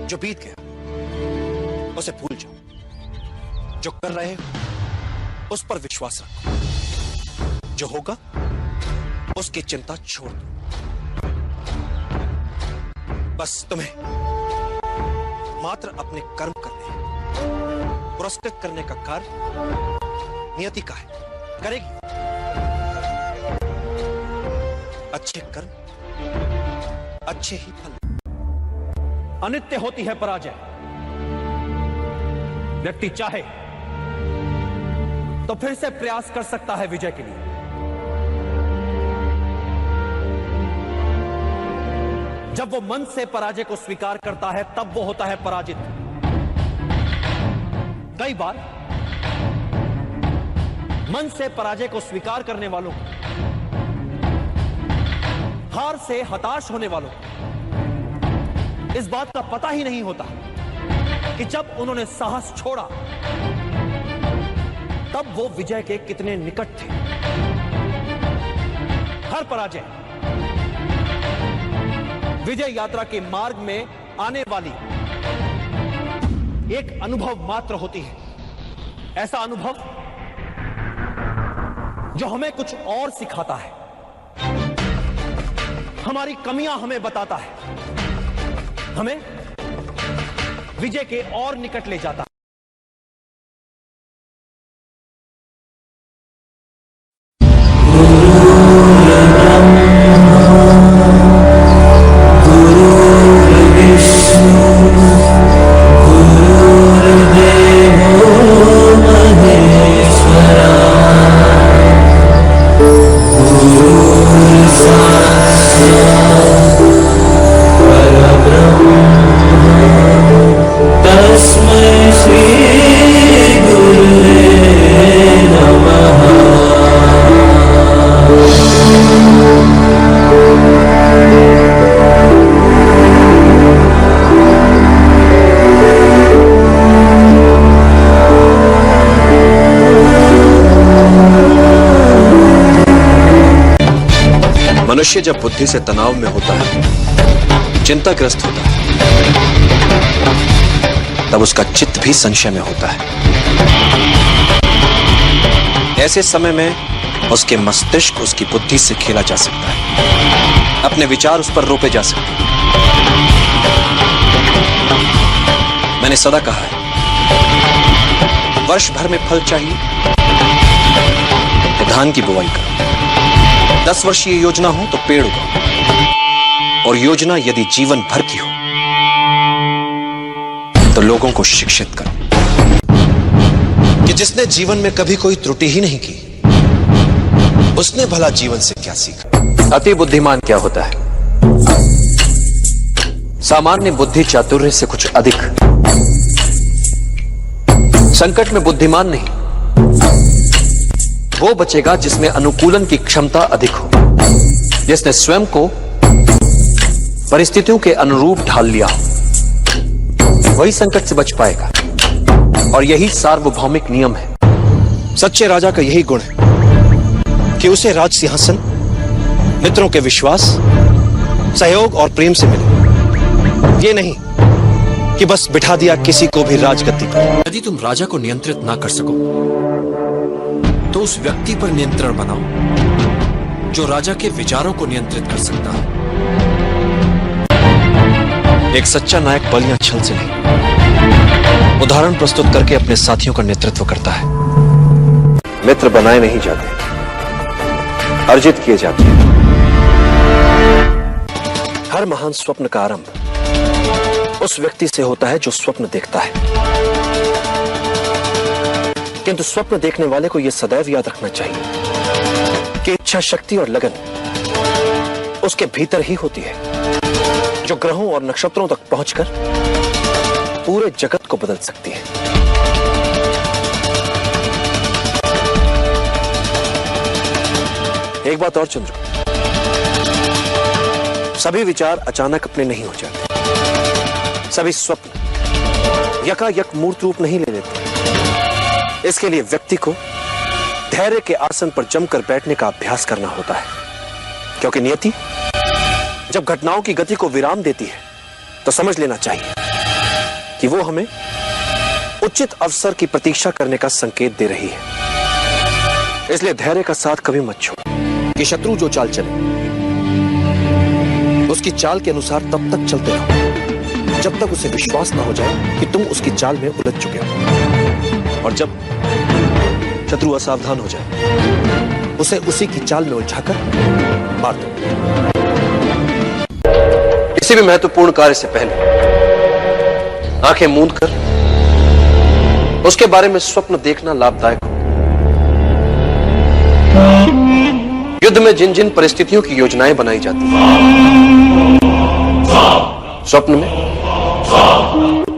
जो बीत गया उसे भूल जाओ, जो कर रहे हो उस पर विश्वास रखो, जो होगा उसकी चिंता छोड़ दो। बस तुम्हें मात्र अपने कर्म करने हैं। पुरस्कृत करने का कार्य नियति का है, करेगी। अच्छे कर्म, अच्छे ही फल। अनित्य होती है पराजय। व्यक्ति चाहे तो फिर से प्रयास कर सकता है विजय के लिए। जब वो मन से पराजय को स्वीकार करता है तब वो होता है पराजित। कई बार मन से पराजय को स्वीकार करने वालों को, हार से हताश होने वालों को इस बात का पता ही नहीं होता कि जब उन्होंने साहस छोड़ा तब वो विजय के कितने निकट थे। हर पराजय विजय यात्रा के मार्ग में आने वाली एक अनुभव मात्र होती है। ऐसा अनुभव जो हमें कुछ और सिखाता है, हमारी कमियां हमें बताता है, हमें विजय के और निकट ले जाता है। मनुष्य जब बुद्धि से तनाव में होता है, चिंताग्रस्त होता है, तब उसका चित्त भी संशय में होता है। ऐसे समय में उसके मस्तिष्क, उसकी बुद्धि से खेला जा सकता है, अपने विचार उस पर रोपे जा सकते हैं। मैंने सदा कहा है, वर्ष भर में फल चाहिए तो धान की बुआई करो, 10 वर्षीय योजना हो तो पेड़ उगाओ, और योजना यदि जीवन भर की हो तो लोगों को शिक्षित करो कि जिसने जीवन में कभी कोई त्रुटि ही नहीं की, उसने भला जीवन से क्या सीखा। अति बुद्धिमान क्या होता है? सामान्य बुद्धि चातुर्य से कुछ अधिक। संकट में बुद्धिमान नहीं, वो बचेगा जिसमें अनुकूलन की क्षमता अधिक हो, जिसने स्वयं को परिस्थितियों के अनुरूप ढाल लिया हो, वही संकट से बच पाएगा। और यही सार्वभौमिक नियम है। सच्चे राजा का यही गुण है कि उसे राज सिंहासन मित्रों के विश्वास, सहयोग और प्रेम से मिले, ये नहीं कि बस बिठा दिया किसी को भी राजगद्दी पर। यदि तुम राजा को नियंत्रित ना कर सको तो उस व्यक्ति पर नियंत्रण बनाओ जो राजा के विचारों को नियंत्रित कर सकता है। एक सच्चा नायक बल या छल से नहीं, उदाहरण प्रस्तुत करके अपने साथियों का नेतृत्व करता है। मित्र बनाए नहीं जाते, अर्जित किए जाते हैं। हर महान स्वप्न का आरंभ उस व्यक्ति से होता है जो स्वप्न देखता है, किंतु स्वप्न देखने वाले को यह सदैव याद रखना चाहिए कि इच्छा शक्ति और लगन उसके भीतर ही होती है, जो ग्रहों और नक्षत्रों तक पहुंचकर पूरे जगत को बदल सकती है। एक बात और चंद्र, सभी विचार अचानक अपने नहीं हो जाते, सभी स्वप्न यकायक मूर्त रूप नहीं ले लेते। इसके लिए व्यक्ति को धैर्य के आसन पर जमकर बैठने का अभ्यास करना होता है, क्योंकि नियति जब घटनाओं की गति को विराम देती है तो समझ लेना चाहिए कि वो हमें उचित अवसर की प्रतीक्षा करने का संकेत दे रही है। इसलिए धैर्य का साथ कभी मत छोड़ो कि शत्रु जो चाल चले उसकी चाल के अनुसार तब तक चलते रहो जब तक उसे विश्वास ना हो जाए कि तुम उसकी चाल में उलझ चुके हो, और जब शत्रु असावधान हो जाए उसे उसी की चाल में उलझाकर मार दो। किसी भी महत्वपूर्ण कार्य से पहले आंखें मूंद कर उसके बारे में स्वप्न देखना लाभदायक हो। युद्ध में जिन जिन परिस्थितियों की योजनाएं बनाई जाती हैं, स्वप्न में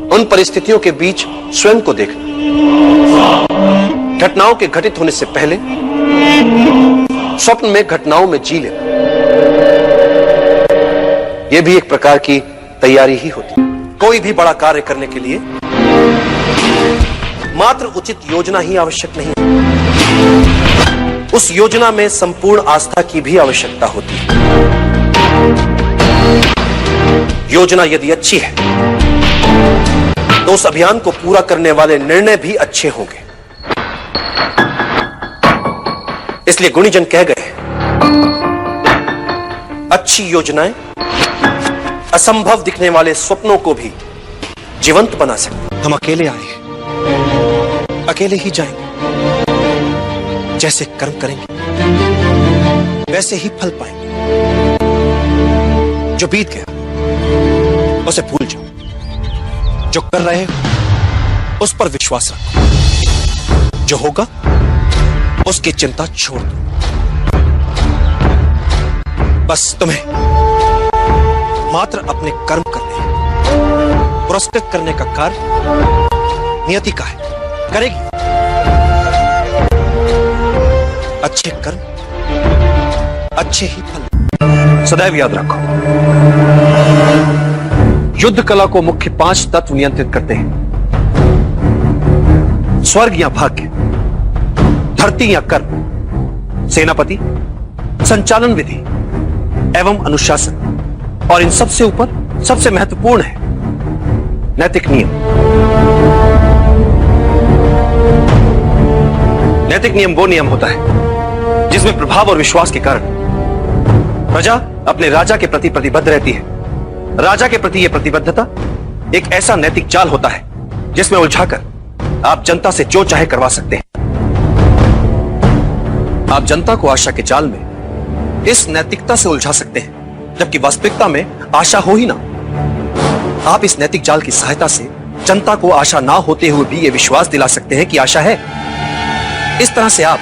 उन परिस्थितियों के बीच स्वयं को देखना, घटनाओं के घटित होने से पहले स्वप्न में घटनाओं में जी लेना, यह भी एक प्रकार की तैयारी ही होती है। कोई भी बड़ा कार्य करने के लिए मात्र उचित योजना ही आवश्यक नहीं, उस योजना में संपूर्ण आस्था की भी आवश्यकता होती है। योजना यदि अच्छी है तो उस अभियान को पूरा करने वाले निर्णय भी अच्छे होंगे। इसलिए गुणीजन कह गए, अच्छी योजनाएं असंभव दिखने वाले स्वप्नों को भी जीवंत बना सकते। हम अकेले आए हैं, अकेले ही जाएंगे। जैसे कर्म करेंगे वैसे ही फल पाएंगे। जो बीत गया उसे भूल जाओ, जो कर रहे हो उस पर विश्वास रखो, जो होगा उसकी चिंता छोड़ दो। बस तुम्हें मात्र अपने कर्म करने हैं। पुरस्कृत करने का कार्य नियति का है, करेगी। अच्छे कर्म अच्छे ही फल। सदैव याद रखो, युद्ध कला को मुख्य 5 तत्व नियंत्रित करते हैं। स्वर्ग या भाग्य, धरती या कर्म, सेनापति, संचालन विधि एवं अनुशासन, और इन सबसे ऊपर सबसे महत्वपूर्ण है नैतिक नियम। नैतिक नियम वो नियम होता है जिसमें प्रभाव और विश्वास के कारण प्रजा अपने राजा के प्रति प्रतिबद्ध रहती है। राजा के प्रति यह प्रतिबद्धता एक ऐसा नैतिक जाल होता है जिसमें उलझाकर आप जनता से जो चाहे करवा सकते हैं। आप जनता को आशा के जाल में इस नैतिकता से उलझा सकते हैं, जबकि वास्तविकता में आशा हो ही ना। आप इस नैतिक जाल की सहायता से जनता को आशा ना होते हुए भी यह विश्वास दिला सकते हैं कि आशा है। इस तरह से आप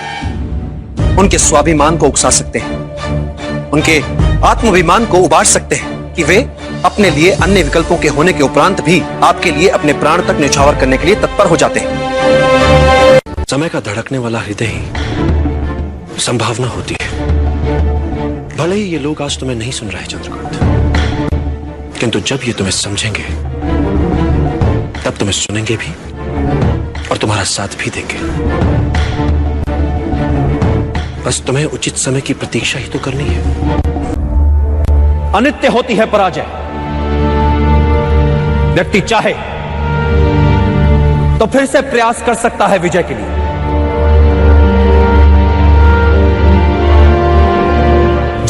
उनके स्वाभिमान को उकसा सकते हैं, उनके आत्माभिमान को उबार सकते हैं कि वे अपने लिए अन्य विकल्पों के होने के उपरांत भी आपके लिए अपने प्राण तक न्यौछावर करने के लिए तत्पर हो जाते हैं। समय का धड़कने वाला हृदय ही संभावना होती है। भले ही ये लोग आज तुम्हें नहीं सुन रहे चंद्रकांत, किंतु जब ये तुम्हें समझेंगे तब तुम्हें सुनेंगे भी और तुम्हारा साथ भी देंगे। बस तुम्हें उचित समय की प्रतीक्षा ही तो करनी है। अनित्य होती है पराजय। व्यक्ति चाहे तो फिर से प्रयास कर सकता है विजय के लिए।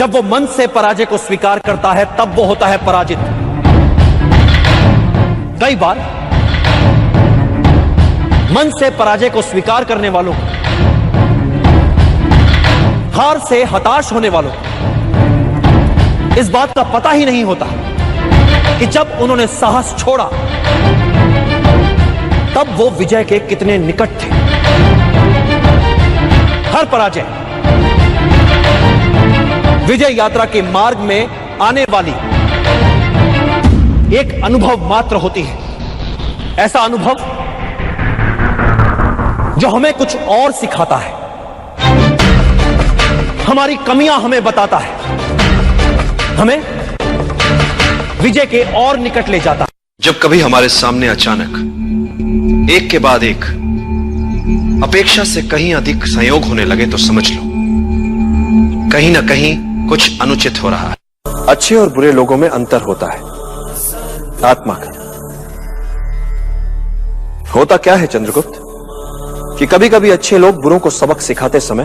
जब वो मन से पराजय को स्वीकार करता है तब वो होता है पराजित। कई बार मन से पराजय को स्वीकार करने वालों को, हार से हताश होने वालों को इस बात का पता ही नहीं होता कि जब उन्होंने साहस छोड़ा तब वो विजय के कितने निकट थे। हर पराजय विजय यात्रा के मार्ग में आने वाली एक अनुभव मात्र होती है। ऐसा अनुभव जो हमें कुछ और सिखाता है, हमारी कमियां हमें बताता है, हमें विजय के और निकट ले जाता है। जब कभी हमारे सामने अचानक एक के बाद एक अपेक्षा से कहीं अधिक संयोग होने लगे तो समझ लो कहीं ना कहीं कुछ अनुचित हो रहा है। अच्छे और बुरे लोगों में अंतर होता है, आत्मा का। होता क्या है चंद्रगुप्त कि कभी कभी अच्छे लोग बुरों को सबक सिखाते समय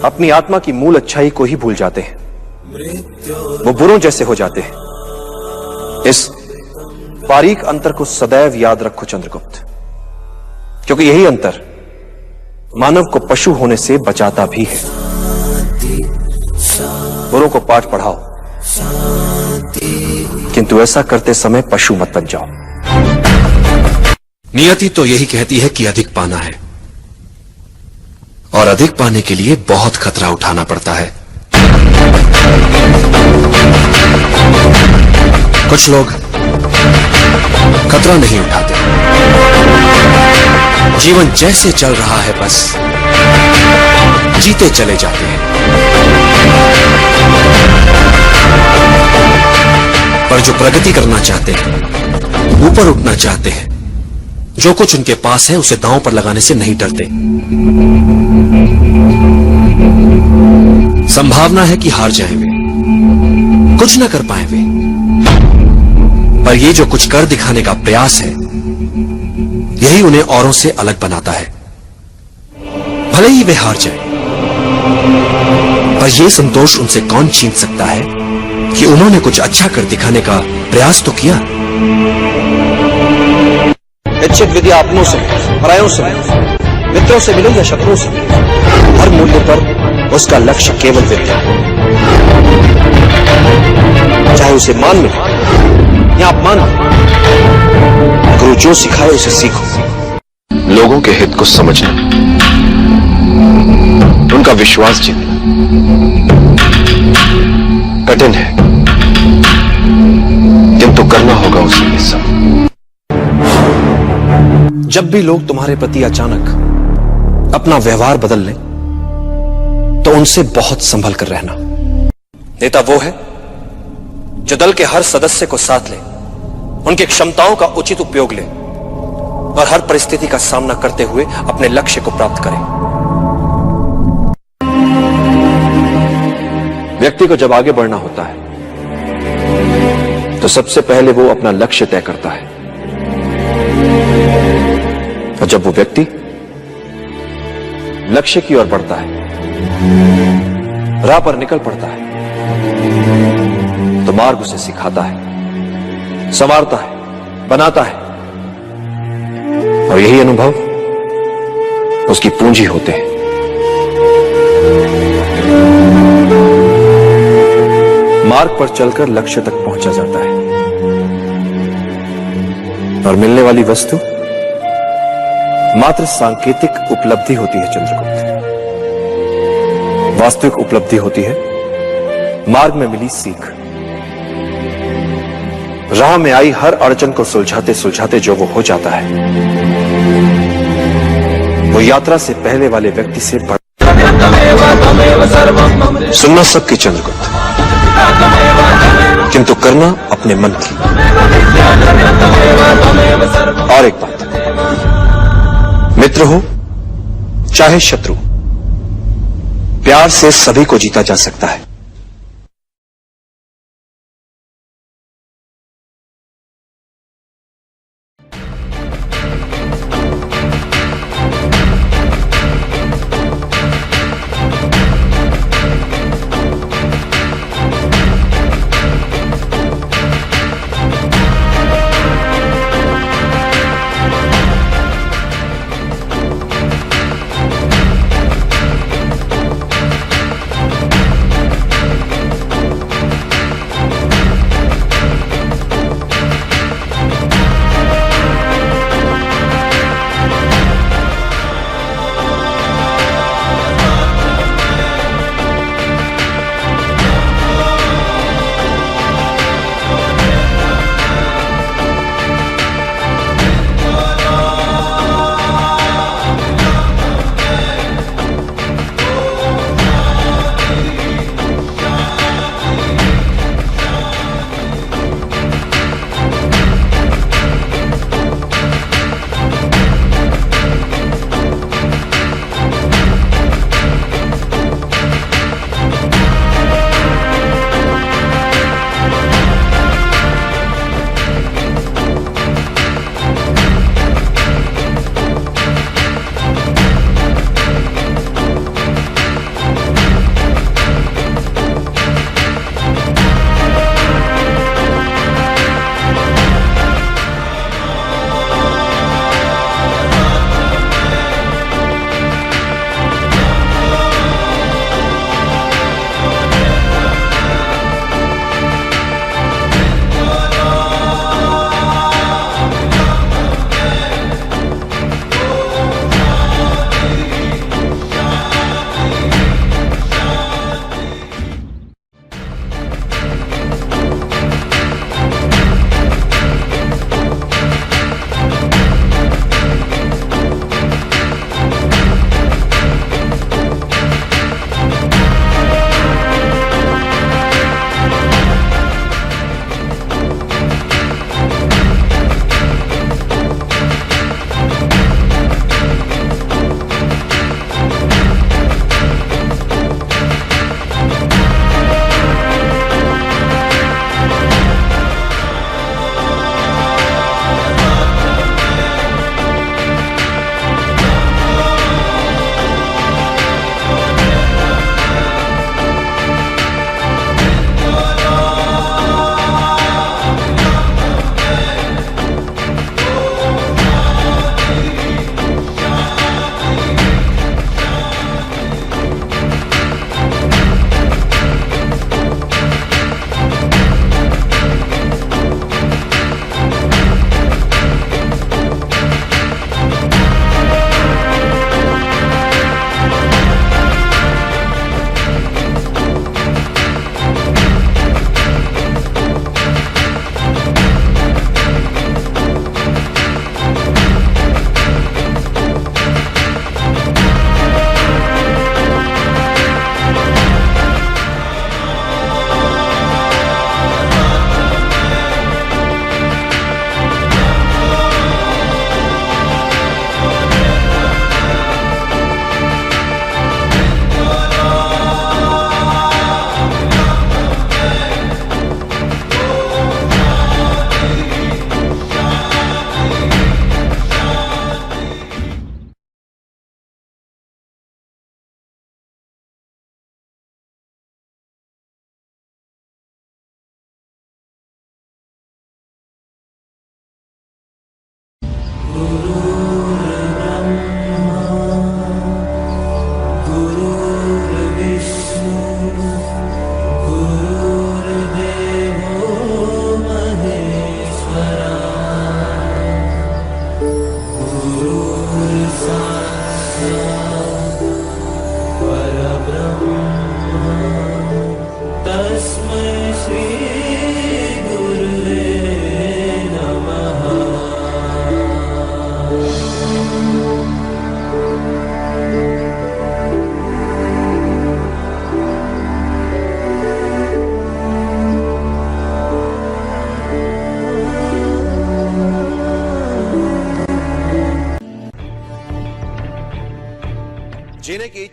अपनी आत्मा की मूल अच्छाई को ही भूल जाते हैं, वो बुरों जैसे हो जाते हैं। इस बारीक अंतर को सदैव याद रखो चंद्रगुप्त, क्योंकि यही अंतर मानव को पशु होने से बचाता भी है। बुरों को पाठ पढ़ाओ, किंतु ऐसा करते समय पशु मत बन जाओ। नियति तो यही कहती है कि अधिक पाना है, और अधिक पाने के लिए बहुत खतरा उठाना पड़ता है। कुछ लोग खतरा नहीं उठाते, जीवन जैसे चल रहा है बस जीते चले जाते हैं। पर जो प्रगति करना चाहते हैं, ऊपर उठना चाहते हैं, जो कुछ उनके पास है उसे दांव पर लगाने से नहीं डरते। संभावना है कि हार जाएं वे, कुछ न कर पाए वे, पर ये जो कुछ कर दिखाने का प्रयास है यही उन्हें औरों से अलग बनाता है। भले ही वे हार जाएं, पर यह संतोष उनसे कौन छीन सकता है कि उन्होंने कुछ अच्छा कर दिखाने का प्रयास तो किया। इच्छित विद्या अपनों से, परायों से, मित्रों से मिले या शत्रुओं से, हर मूल्य पर उसका लक्ष्य केवल विद्या, चाहे उसे मान मिले या अपमान मिले। गुरु जो सिखाए उसे सीखो। लोगों के हित को समझना, उनका विश्वास जीतना कठिन है, किंतु करना होगा उसे ये सब। जब भी लोग तुम्हारे प्रति अचानक अपना व्यवहार बदल लें तो उनसे बहुत संभल कर रहना। नेता वो है जो दल के हर सदस्य को साथ ले, उनकी क्षमताओं का उचित उपयोग ले और हर परिस्थिति का सामना करते हुए अपने लक्ष्य को प्राप्त करे। व्यक्ति को जब आगे बढ़ना होता है तो सबसे पहले वो अपना लक्ष्य तय करता है, और जब वो व्यक्ति लक्ष्य की ओर बढ़ता है, राह पर निकल पड़ता है, तो मार्ग उसे सिखाता है, संवारता है, बनाता है, और यही अनुभव उसकी पूंजी होते हैं। मार्ग पर चलकर लक्ष्य तक पहुंचा जाता है, और मिलने वाली वस्तु मात्र सांकेतिक उपलब्धि होती है चंद्रगुप्त। वास्तविक उपलब्धि होती है मार्ग में मिली सीख। राह में आई हर अड़चन को सुलझाते सुलझाते जो वो हो जाता है, वो यात्रा से पहले वाले व्यक्ति से बढ़। सुनना सबकी चंद्रगुप्त, किंतु करना अपने मन की। और एक बात, मित्र हो चाहे शत्रु, प्यार से सभी को जीता जा सकता है।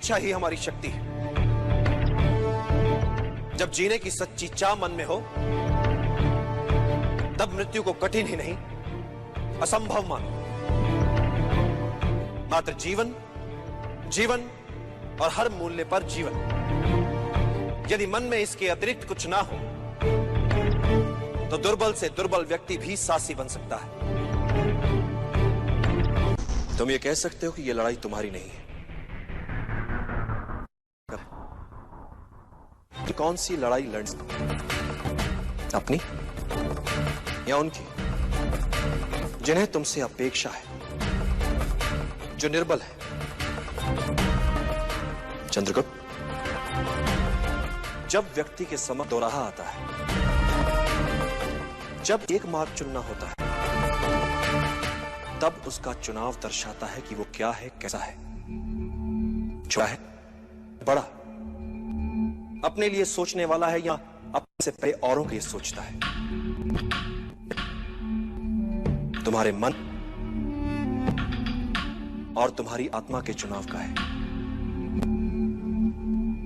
इच्छा ही हमारी शक्ति है। जब जीने की सच्ची चाह मन में हो, तब मृत्यु को कठिन ही नहीं असंभव मानो। मात्र जीवन, जीवन और हर मूल्य पर जीवन। यदि मन में इसके अतिरिक्त कुछ ना हो, तो दुर्बल से दुर्बल व्यक्ति भी साहसी बन सकता है। तुम ये कह सकते हो कि यह लड़ाई तुम्हारी नहीं है। कौन सी लड़ाई लड़ अपनी या उनकी जिन्हें तुमसे अपेक्षा है, जो निर्बल है? चंद्रगुप्त, जब व्यक्ति के समक्ष दोराहा आता है, जब एक मार्ग चुनना होता है, तब उसका चुनाव दर्शाता है कि वो क्या है, कैसा है। छोटा है, बड़ा, अपने लिए सोचने वाला है या अपने से पहले औरों के लिए सोचता है। तुम्हारे मन और तुम्हारी आत्मा के चुनाव का है।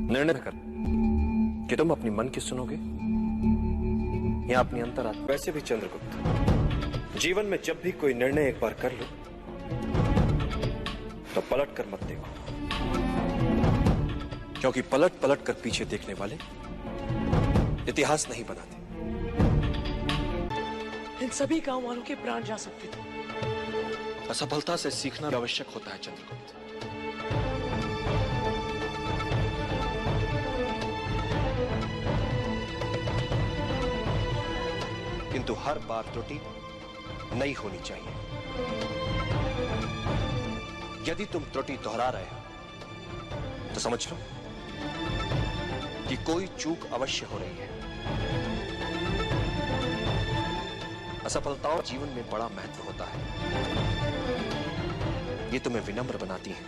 निर्णय कर कि तुम अपनी मन की सुनोगे या अपनी अंतरात्मा। वैसे भी चंद्रगुप्त, जीवन में जब भी कोई निर्णय एक बार कर लो, तो पलट कर मत देखो, क्योंकि पलट पलट कर पीछे देखने वाले इतिहास नहीं बनाते। इन सभी गांव वालों के प्राण जा सकते थे। असफलता से सीखना आवश्यक होता है चंद्रगुप्त। किंतु हर बार त्रुटि नहीं होनी चाहिए। यदि तुम त्रुटि दोहरा रहे हो, तो समझ लो कि कोई चूक अवश्य हो रही है। असफलताओं जीवन में बड़ा महत्व होता है। ये तुम्हें विनम्र बनाती है,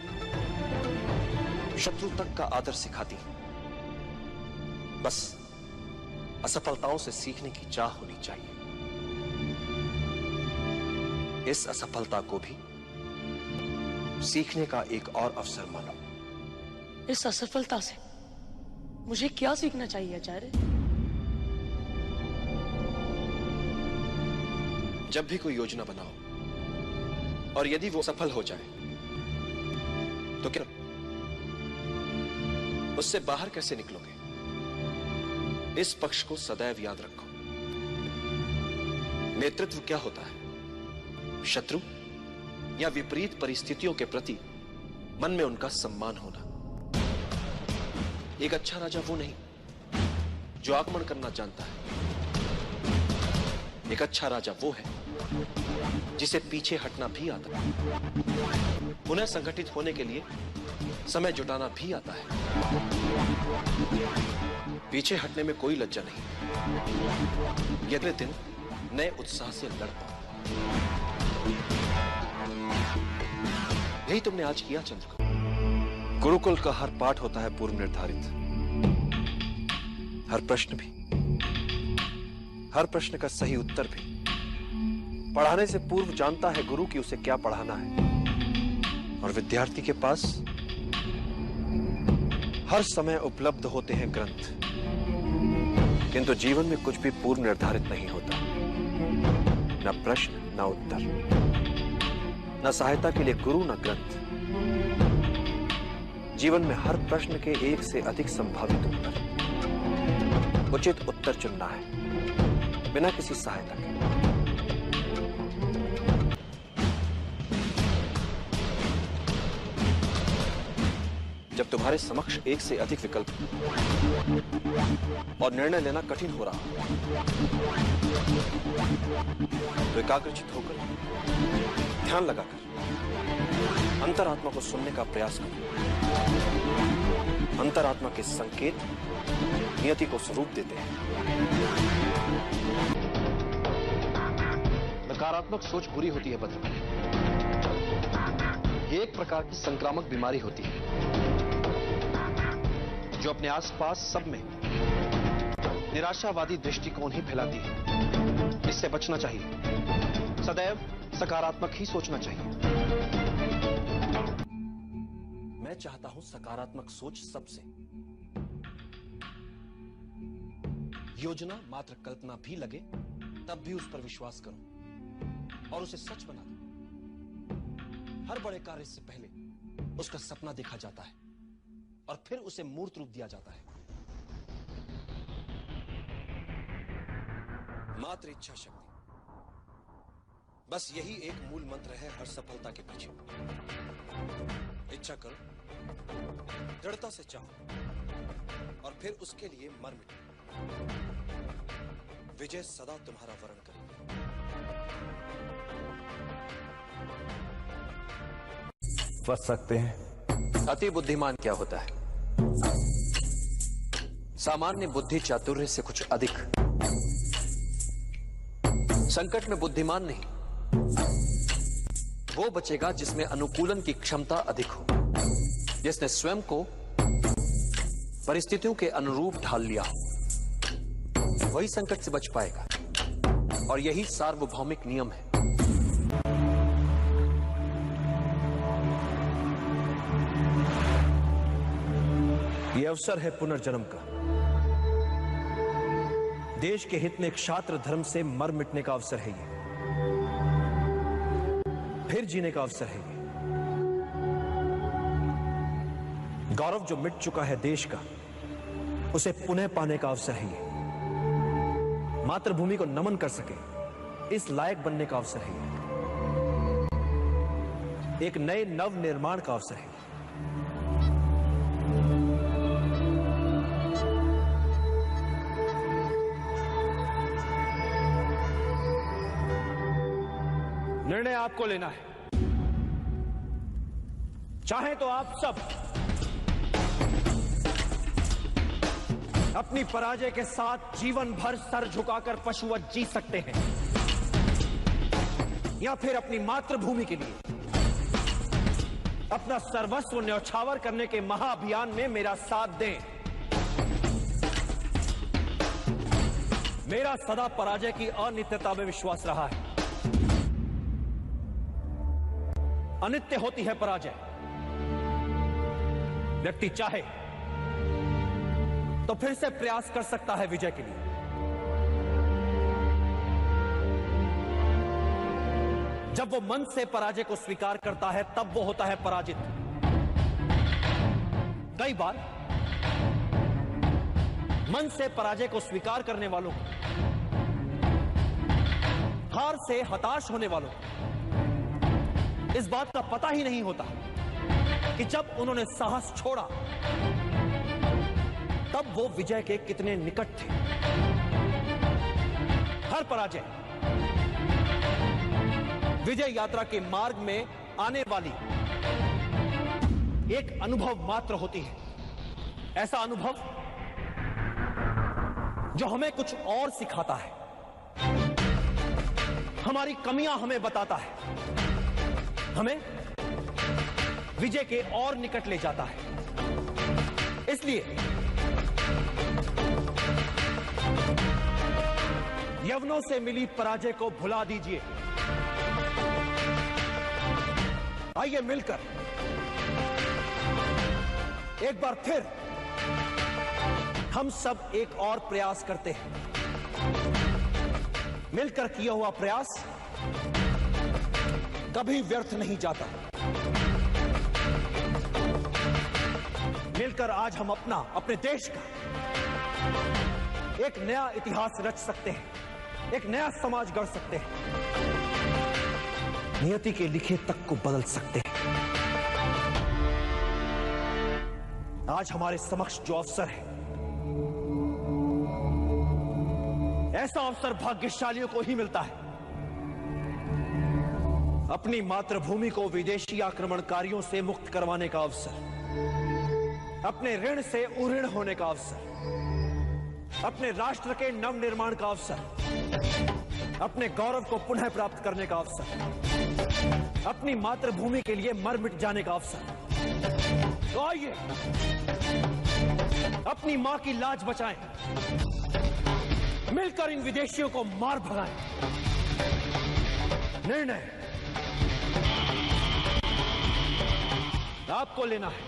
शत्रु तक का आदर सिखाती है। बस असफलताओं से सीखने की चाह होनी चाहिए। इस असफलता को भी सीखने का एक और अवसर मानो। इस असफलता से मुझे क्या सीखना चाहिए आचार्य? जब भी कोई योजना बनाओ और यदि वो सफल हो जाए, तो क्या उससे बाहर कैसे निकलोगे? इस पक्ष को सदैव याद रखो। नेतृत्व क्या होता है? शत्रु या विपरीत परिस्थितियों के प्रति मन में उनका सम्मान होना। एक अच्छा राजा वो नहीं जो आक्रमण करना जानता है। एक अच्छा राजा वो है जिसे पीछे हटना भी आता है, पुनः संगठित होने के लिए समय जुटाना भी आता है। पीछे हटने में कोई लज्जा नहीं। अगले दिन नए उत्साह से लड़ पाओ। यही तुमने आज किया चंद्रगुप्त। गुरुकुल का हर पाठ होता है पूर्व निर्धारित। हर प्रश्न का सही उत्तर भी। पढ़ाने से पूर्व जानता है गुरु कि उसे क्या पढ़ाना है, और विद्यार्थी के पास हर समय उपलब्ध होते हैं ग्रंथ। किंतु जीवन में कुछ भी पूर्व निर्धारित नहीं होता। न प्रश्न, न उत्तर, न सहायता के लिए गुरु, न ग्रंथ। जीवन में हर प्रश्न के एक से अधिक संभावित उत्तर। उचित उत्तर चुनना है बिना किसी सहायता के। जब तुम्हारे समक्ष एक से अधिक विकल्प और निर्णय लेना कठिन हो रहा, तो एकाग्रचित होकर, ध्यान लगाकर अंतरात्मा को सुनने का प्रयास करो। अंतरात्मा के संकेत नियति को स्वरूप देते हैं। नकारात्मक सोच बुरी होती है भद्र। ये एक प्रकार की संक्रामक बीमारी होती है जो अपने आसपास सब में निराशावादी दृष्टिकोण ही फैलाती है। इससे बचना चाहिए। सदैव सकारात्मक ही सोचना चाहिए। मैं चाहता हूं सकारात्मक सोच सबसे। योजना मात्र कल्पना भी लगे तब भी उस पर विश्वास करो और उसे सच बना दो। हर बड़े कार्य से पहले उसका सपना देखा जाता है और फिर उसे मूर्त रूप दिया जाता है। मात्र इच्छा शक्ति, बस यही एक मूल मंत्र है हर सफलता के पीछे। इच्छा करो, दृढ़ता से चाहो और फिर उसके लिए मर मिटो। विजय सदा तुम्हारा वरण करेगी। बच सकते हैं। अति बुद्धिमान क्या होता है? सामान्य बुद्धि चातुर्य से कुछ अधिक। संकट में बुद्धिमान नहीं, वो बचेगा जिसमें अनुकूलन की क्षमता अधिक हो, जिसने स्वयं को परिस्थितियों के अनुरूप ढाल लिया हो, वही संकट से बच पाएगा। और यही सार्वभौमिक नियम है। यह अवसर है पुनर्जन्म का। देश के हित में क्षात्र धर्म से मर मिटने का अवसर है ये। फिर जीने का अवसर है ये। गौरव जो मिट चुका है देश का, उसे पुनः पाने का अवसर है ये। मातृभूमि को नमन कर सके, इस लायक बनने का अवसर है ये। एक नए नव निर्माण का अवसर है। निर्णय आपको लेना है। चाहे तो आप सब अपनी पराजय के साथ जीवन भर सर झुकाकर पशुवत जी सकते हैं, या फिर अपनी मातृभूमि के लिए अपना सर्वस्व न्यौछावर करने के महाअभियान में मेरा साथ दें। मेरा सदा पराजय की अनित्यता में विश्वास रहा है। अनित्य होती है पराजय। व्यक्ति चाहे तो फिर से प्रयास कर सकता है विजय के लिए। जब वो मन से पराजय को स्वीकार करता है तब वो होता है पराजित। कई बार मन से पराजय को स्वीकार करने वालों को, हार से हताश होने वालों को इस बात का पता ही नहीं होता कि जब उन्होंने साहस छोड़ा तब वो विजय के कितने निकट थे। हर पराजय विजय यात्रा के मार्ग में आने वाली एक अनुभव मात्र होती है। ऐसा अनुभव जो हमें कुछ और सिखाता है, हमारी कमियां हमें बताता है, हमें विजय के और निकट ले जाता है। इसलिए यवनों से मिली पराजय को भुला दीजिए। आइए मिलकर एक बार फिर हम सब एक और प्रयास करते हैं। मिलकर किया हुआ प्रयास कभी व्यर्थ नहीं जाता। मिलकर आज हम अपने देश का एक नया इतिहास रच सकते हैं, एक नया समाज गढ़ सकते हैं, नियति के लिखे तक को बदल सकते हैं। आज हमारे समक्ष जो अवसर है, ऐसा अवसर भाग्यशालियों को ही मिलता है। अपनी मातृभूमि को विदेशी आक्रमणकारियों से मुक्त करवाने का अवसर, अपने ऋण से उऋण होने का अवसर, अपने राष्ट्र के नवनिर्माण का अवसर, अपने गौरव को पुनः प्राप्त करने का अवसर, अपनी मातृभूमि के लिए मर मिट जाने का अवसर। तो आइए अपनी मां की लाज बचाएं, मिलकर इन विदेशियों को मार भगाएं। निर्णय आपको लेना है।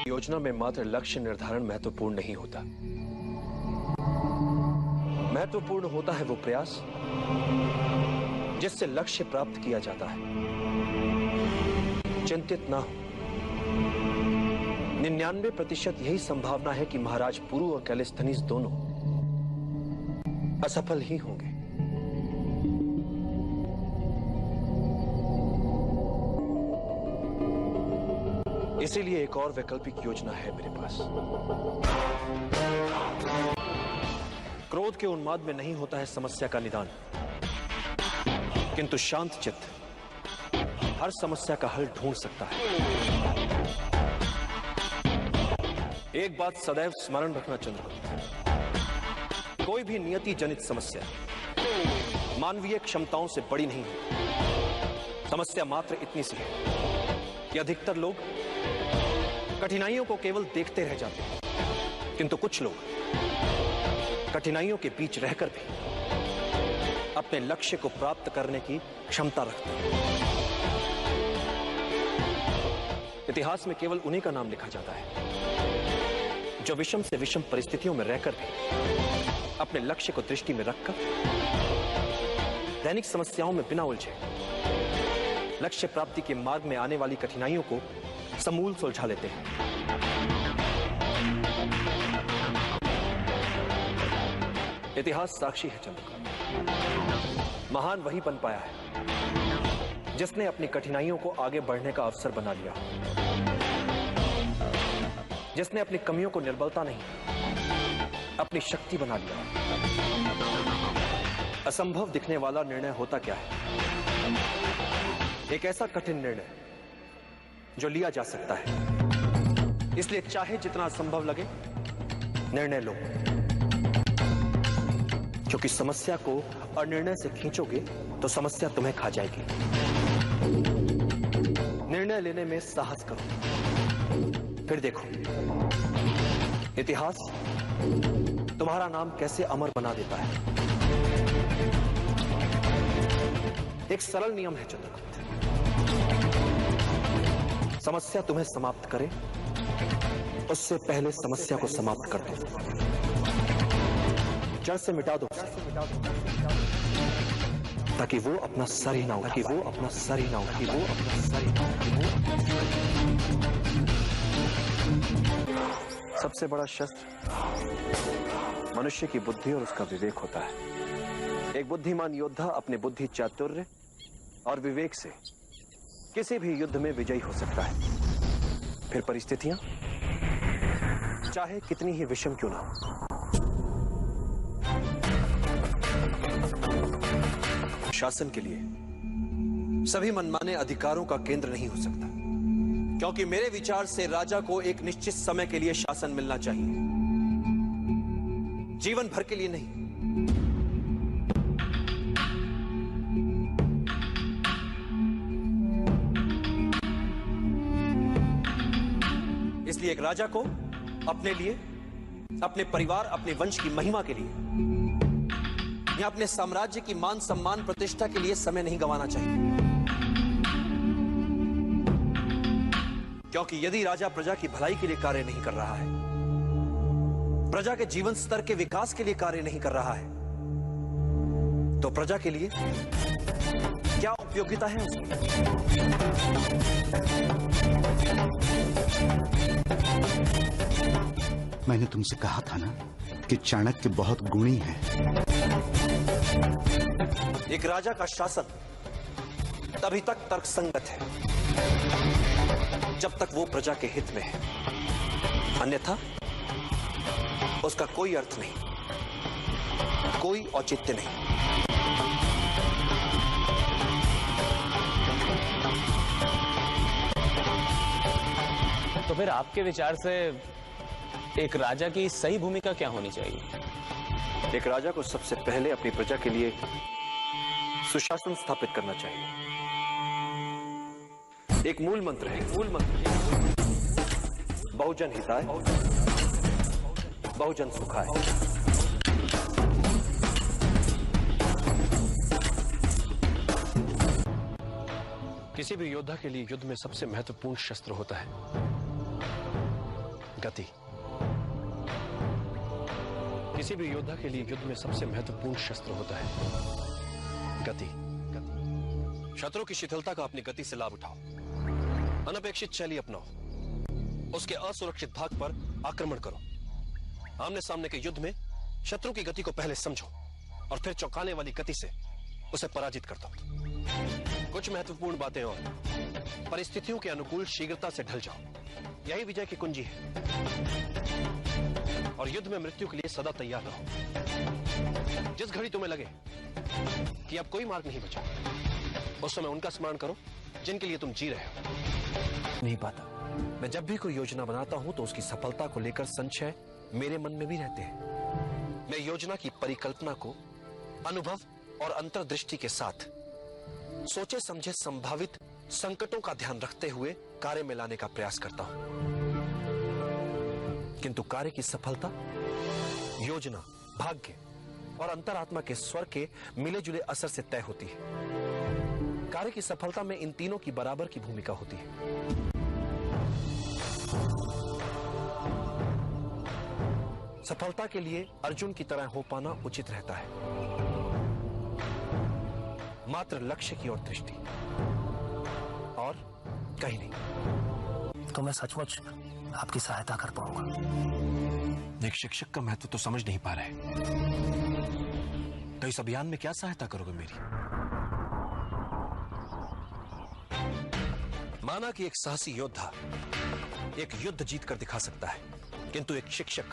योजना में मात्र लक्ष्य निर्धारण महत्वपूर्ण नहीं होता। महत्वपूर्ण होता है वो प्रयास जिससे लक्ष्य प्राप्त किया जाता है। चिंतित ना हो, 99% यही संभावना है कि महाराज पुरु और कैलिस्थनीज दोनों असफल ही होंगे। इसीलिए एक और वैकल्पिक योजना है मेरे पास। क्रोध के उन्माद में नहीं होता है समस्या का निदान, किंतु शांत चित्त हर समस्या का हल ढूंढ सकता है। एक बात सदैव स्मरण रखना चंद्रगुप्त, कोई भी नियति जनित समस्या मानवीय क्षमताओं से बड़ी नहीं है। समस्या मात्र इतनी सी है कि अधिकतर लोग कठिनाइयों को केवल देखते रह जाते हैं, किंतु कुछ लोग कठिनाइयों के बीच रहकर भी अपने लक्ष्य को प्राप्त करने की क्षमता रखते हैं। इतिहास में केवल उन्हीं का नाम लिखा जाता है जो विषम से विषम परिस्थितियों में रहकर भी अपने लक्ष्य को दृष्टि में रखकर दैनिक समस्याओं में बिना उलझे लक्ष्य प्राप्ति के मार्ग में आने वाली कठिनाइयों को समूल सुलझा लेते हैं। इतिहास साक्षी है चंद्रगुप्त, महान वही बन पाया है जिसने अपनी कठिनाइयों को आगे बढ़ने का अवसर बना लिया, जिसने अपनी कमियों को निर्बलता नहीं अपनी शक्ति बना लिया। असंभव दिखने वाला निर्णय होता क्या है? एक ऐसा कठिन निर्णय जो लिया जा सकता है। इसलिए चाहे जितना असंभव लगे निर्णय लो, क्योंकि समस्या को अनिर्णय से खींचोगे तो समस्या तुम्हें खा जाएगी। निर्णय लेने में साहस करो, फिर देखो इतिहास तुम्हारा नाम कैसे अमर बना देता है। एक सरल नियम है चंद्रगुप्त, समस्या तुम्हें समाप्त करे उससे पहले समस्या को समाप्त कर दो, जड़ से मिटा दो, ताकि वो अपना सर ही ना हो, ताकि वो अपना सर ही ना हो, ताकि वो अपना सर ही ना हो। सबसे बड़ा शस्त्र मनुष्य की बुद्धि और उसका विवेक होता है। एक बुद्धिमान योद्धा अपने बुद्धि चातुर्य और विवेक से किसी भी युद्ध में विजयी हो सकता है, फिर परिस्थितियां चाहे कितनी ही विषम क्यों ना हो। शासन के लिए सभी मनमाने अधिकारों का केंद्र नहीं हो सकता, क्योंकि मेरे विचार से राजा को एक निश्चित समय के लिए शासन मिलना चाहिए, जीवन भर के लिए नहीं। इसलिए एक राजा को अपने लिए, अपने परिवार, अपने वंश की महिमा के लिए या अपने साम्राज्य की मान सम्मान प्रतिष्ठा के लिए समय नहीं गंवाना चाहिए, क्योंकि यदि राजा प्रजा की भलाई के लिए कार्य नहीं कर रहा है प्रजा के जीवन स्तर के विकास के लिए कार्य नहीं कर रहा है तो प्रजा के लिए क्या उपयोगिता है उसकी? मैंने तुमसे कहा था ना कि चाणक्य बहुत गुणी है। एक राजा का शासन तभी तक तर्कसंगत है जब तक वो प्रजा के हित में है, अन्यथा उसका कोई अर्थ नहीं, कोई औचित्य नहीं। तो फिर आपके विचार से एक राजा की सही भूमिका क्या होनी चाहिए? एक राजा को सबसे पहले अपनी प्रजा के लिए सुशासन स्थापित करना चाहिए। एक मूल मंत्र है, बहुजन हिताय बहुजन सुखाय। किसी भी योद्धा के लिए युद्ध में सबसे महत्वपूर्ण शस्त्र होता है गति। किसी भी योद्धा के लिए युद्ध में सबसे महत्वपूर्ण शस्त्र होता है गति। शत्रु की शिथिलता का अपनी गति से लाभ उठाओ, अनपेक्षित शैली अपनाओ, उसके असुरक्षित भाग पर आक्रमण करो। आमने सामने के युद्ध में शत्रु की गति को पहले समझो और फिर चौंकाने वाली गति से उसे पराजित कर दो। कुछ महत्वपूर्ण बातें और परिस्थितियों के अनुकूल शीघ्रता से ढल जाओ, यही विजय की कुंजी है। और युद्ध में मृत्यु के लिए सदा तैयार रहो। जिस घड़ी तुम्हें लगे कि अब कोई मार्ग नहीं बचा, उस समय उनका स्मरण करो जिनके लिए तुम जी रहे हो। नहीं पाता, मैं जब भी कोई योजना बनाता हूं तो उसकी सफलता को लेकर संशय मेरे मन में भी रहते हैं। मैं योजना की परिकल्पना को अनुभव और अंतर्दृष्टि के साथ सोचे समझे संभावित संकटों का ध्यान रखते हुए कार्य में लाने का प्रयास करता हूं, किंतु कार्य की सफलता योजना, भाग्य और अंतरात्मा के स्वर के मिले जुले असर से तय होती है। कार्य की सफलता में इन तीनों की बराबर की भूमिका होती है। सफलता के लिए अर्जुन की तरह हो पाना उचित रहता है, मात्र लक्ष्य की ओर दृष्टि और कहीं नहीं। तो मैं सचमुच आपकी सहायता कर पाऊंगा। एक शिक्षक का महत्व तो समझ नहीं पा रहे, तो इस अभियान में क्या सहायता करोगे मेरी? माना कि एक साहसी योद्धा एक युद्ध जीतकर दिखा सकता है, किंतु एक शिक्षक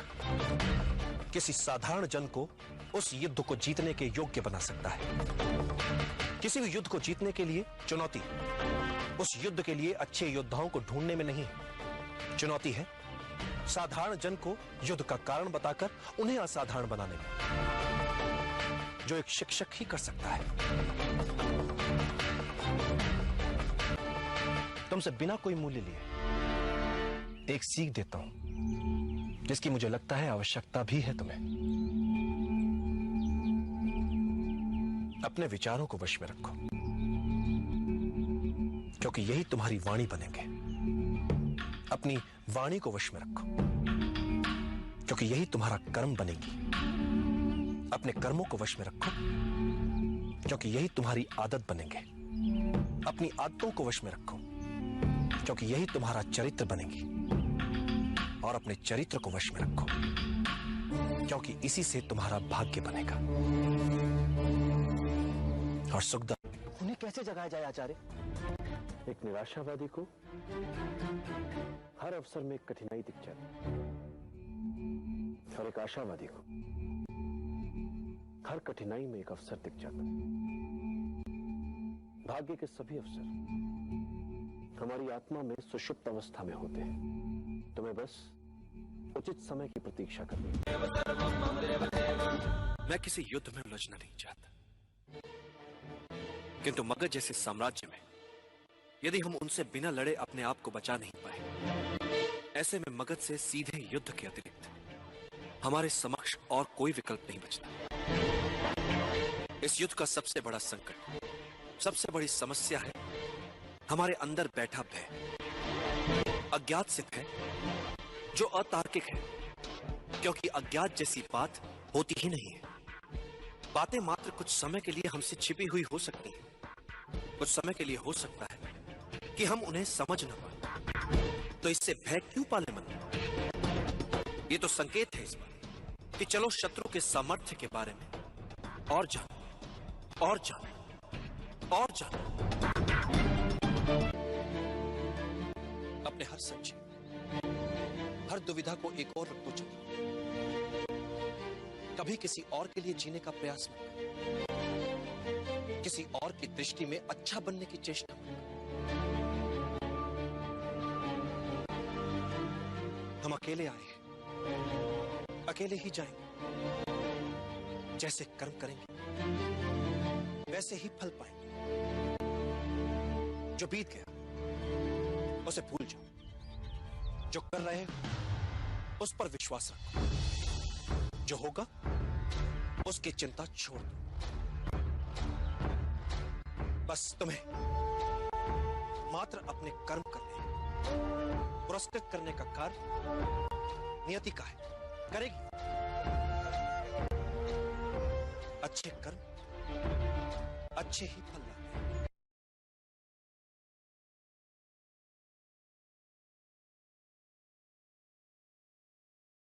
किसी साधारण जन को उस युद्ध को जीतने के योग्य बना सकता है। किसी भी युद्ध को जीतने के लिए चुनौती उस युद्ध के लिए अच्छे योद्धाओं को ढूंढने में नहीं, चुनौती है साधारण जन को युद्ध का कारण बताकर उन्हें असाधारण बनाने में, जो एक शिक्षक ही कर सकता है। तुमसे बिना कोई मूल्य लिए एक सीख देता हूं जिसकी मुझे लगता है आवश्यकता भी है तुम्हें। अपने विचारों को वश में रखो, क्योंकि यही तुम्हारी वाणी बनेंगे। अपनी वाणी को वश में रखो, क्योंकि यही तुम्हारा कर्म बनेगी। अपने कर्मों को वश में रखो, क्योंकि यही तुम्हारी आदत बनेंगे। अपनी आदतों को वश में रखो, क्योंकि यही तुम्हारा चरित्र बनेगी। और अपने चरित्र को वश में रखो, क्योंकि इसी से तुम्हारा भाग्य बनेगा। और सुखदा, उन्हें कैसे जगाया जाए आचार्य? एक निराशावादी को हर अवसर में एक कठिनाई दिख जाती, और एक आशावादी को हर कठिनाई में एक अवसर दिख जाता। भाग्य के सभी अवसर हमारी आत्मा में सुषुप्त अवस्था में होते हैं। तुम्हें बस उचित समय की प्रतीक्षा करनी है। मैं किसी युद्ध में उलझना नहीं चाहता, किंतु मगध जैसे साम्राज्य में यदि हम उनसे बिना लड़े अपने आप को बचा नहीं पाए, ऐसे में मगध से सीधे युद्ध के अतिरिक्त हमारे समक्ष और कोई विकल्प नहीं बचता। इस युद्ध का सबसे बड़ा संकट, सबसे बड़ी समस्या है हमारे अंदर बैठा भय, अज्ञात से भय जो अतार्किक है क्योंकि अज्ञात जैसी बात होती ही नहीं है। बातें मात्र कुछ समय के लिए हमसे छिपी हुई हो सकती हैं। कुछ समय के लिए हो सकता है कि हम उन्हें समझ न पाए, तो इससे भय क्यों पाले मन में? ये तो संकेत है इस बात कि चलो शत्रु के सामर्थ्य के बारे में और जानो, और जानो, और जानो। अपने हर संशय, हर दुविधा को एक और रखो चलो। कभी किसी और के लिए जीने का प्रयास मत करो, किसी और की दृष्टि में अच्छा बनने की चेष्टा मत करो। हम अकेले आए हैं, अकेले ही जाएंगे। जैसे कर्म करेंगे वैसे ही फल पाएंगे। जो बीत गया उसे भूल जाओ, जो कर रहे हो उस पर विश्वास रखो, जो होगा उसकी चिंता छोड़ दो। बस तुम्हें मात्र अपने कर्म करने, पुरस्कृत करने का कार्य नियति का है, करेगी। अच्छे कर्म अच्छे ही फल लाएंगे।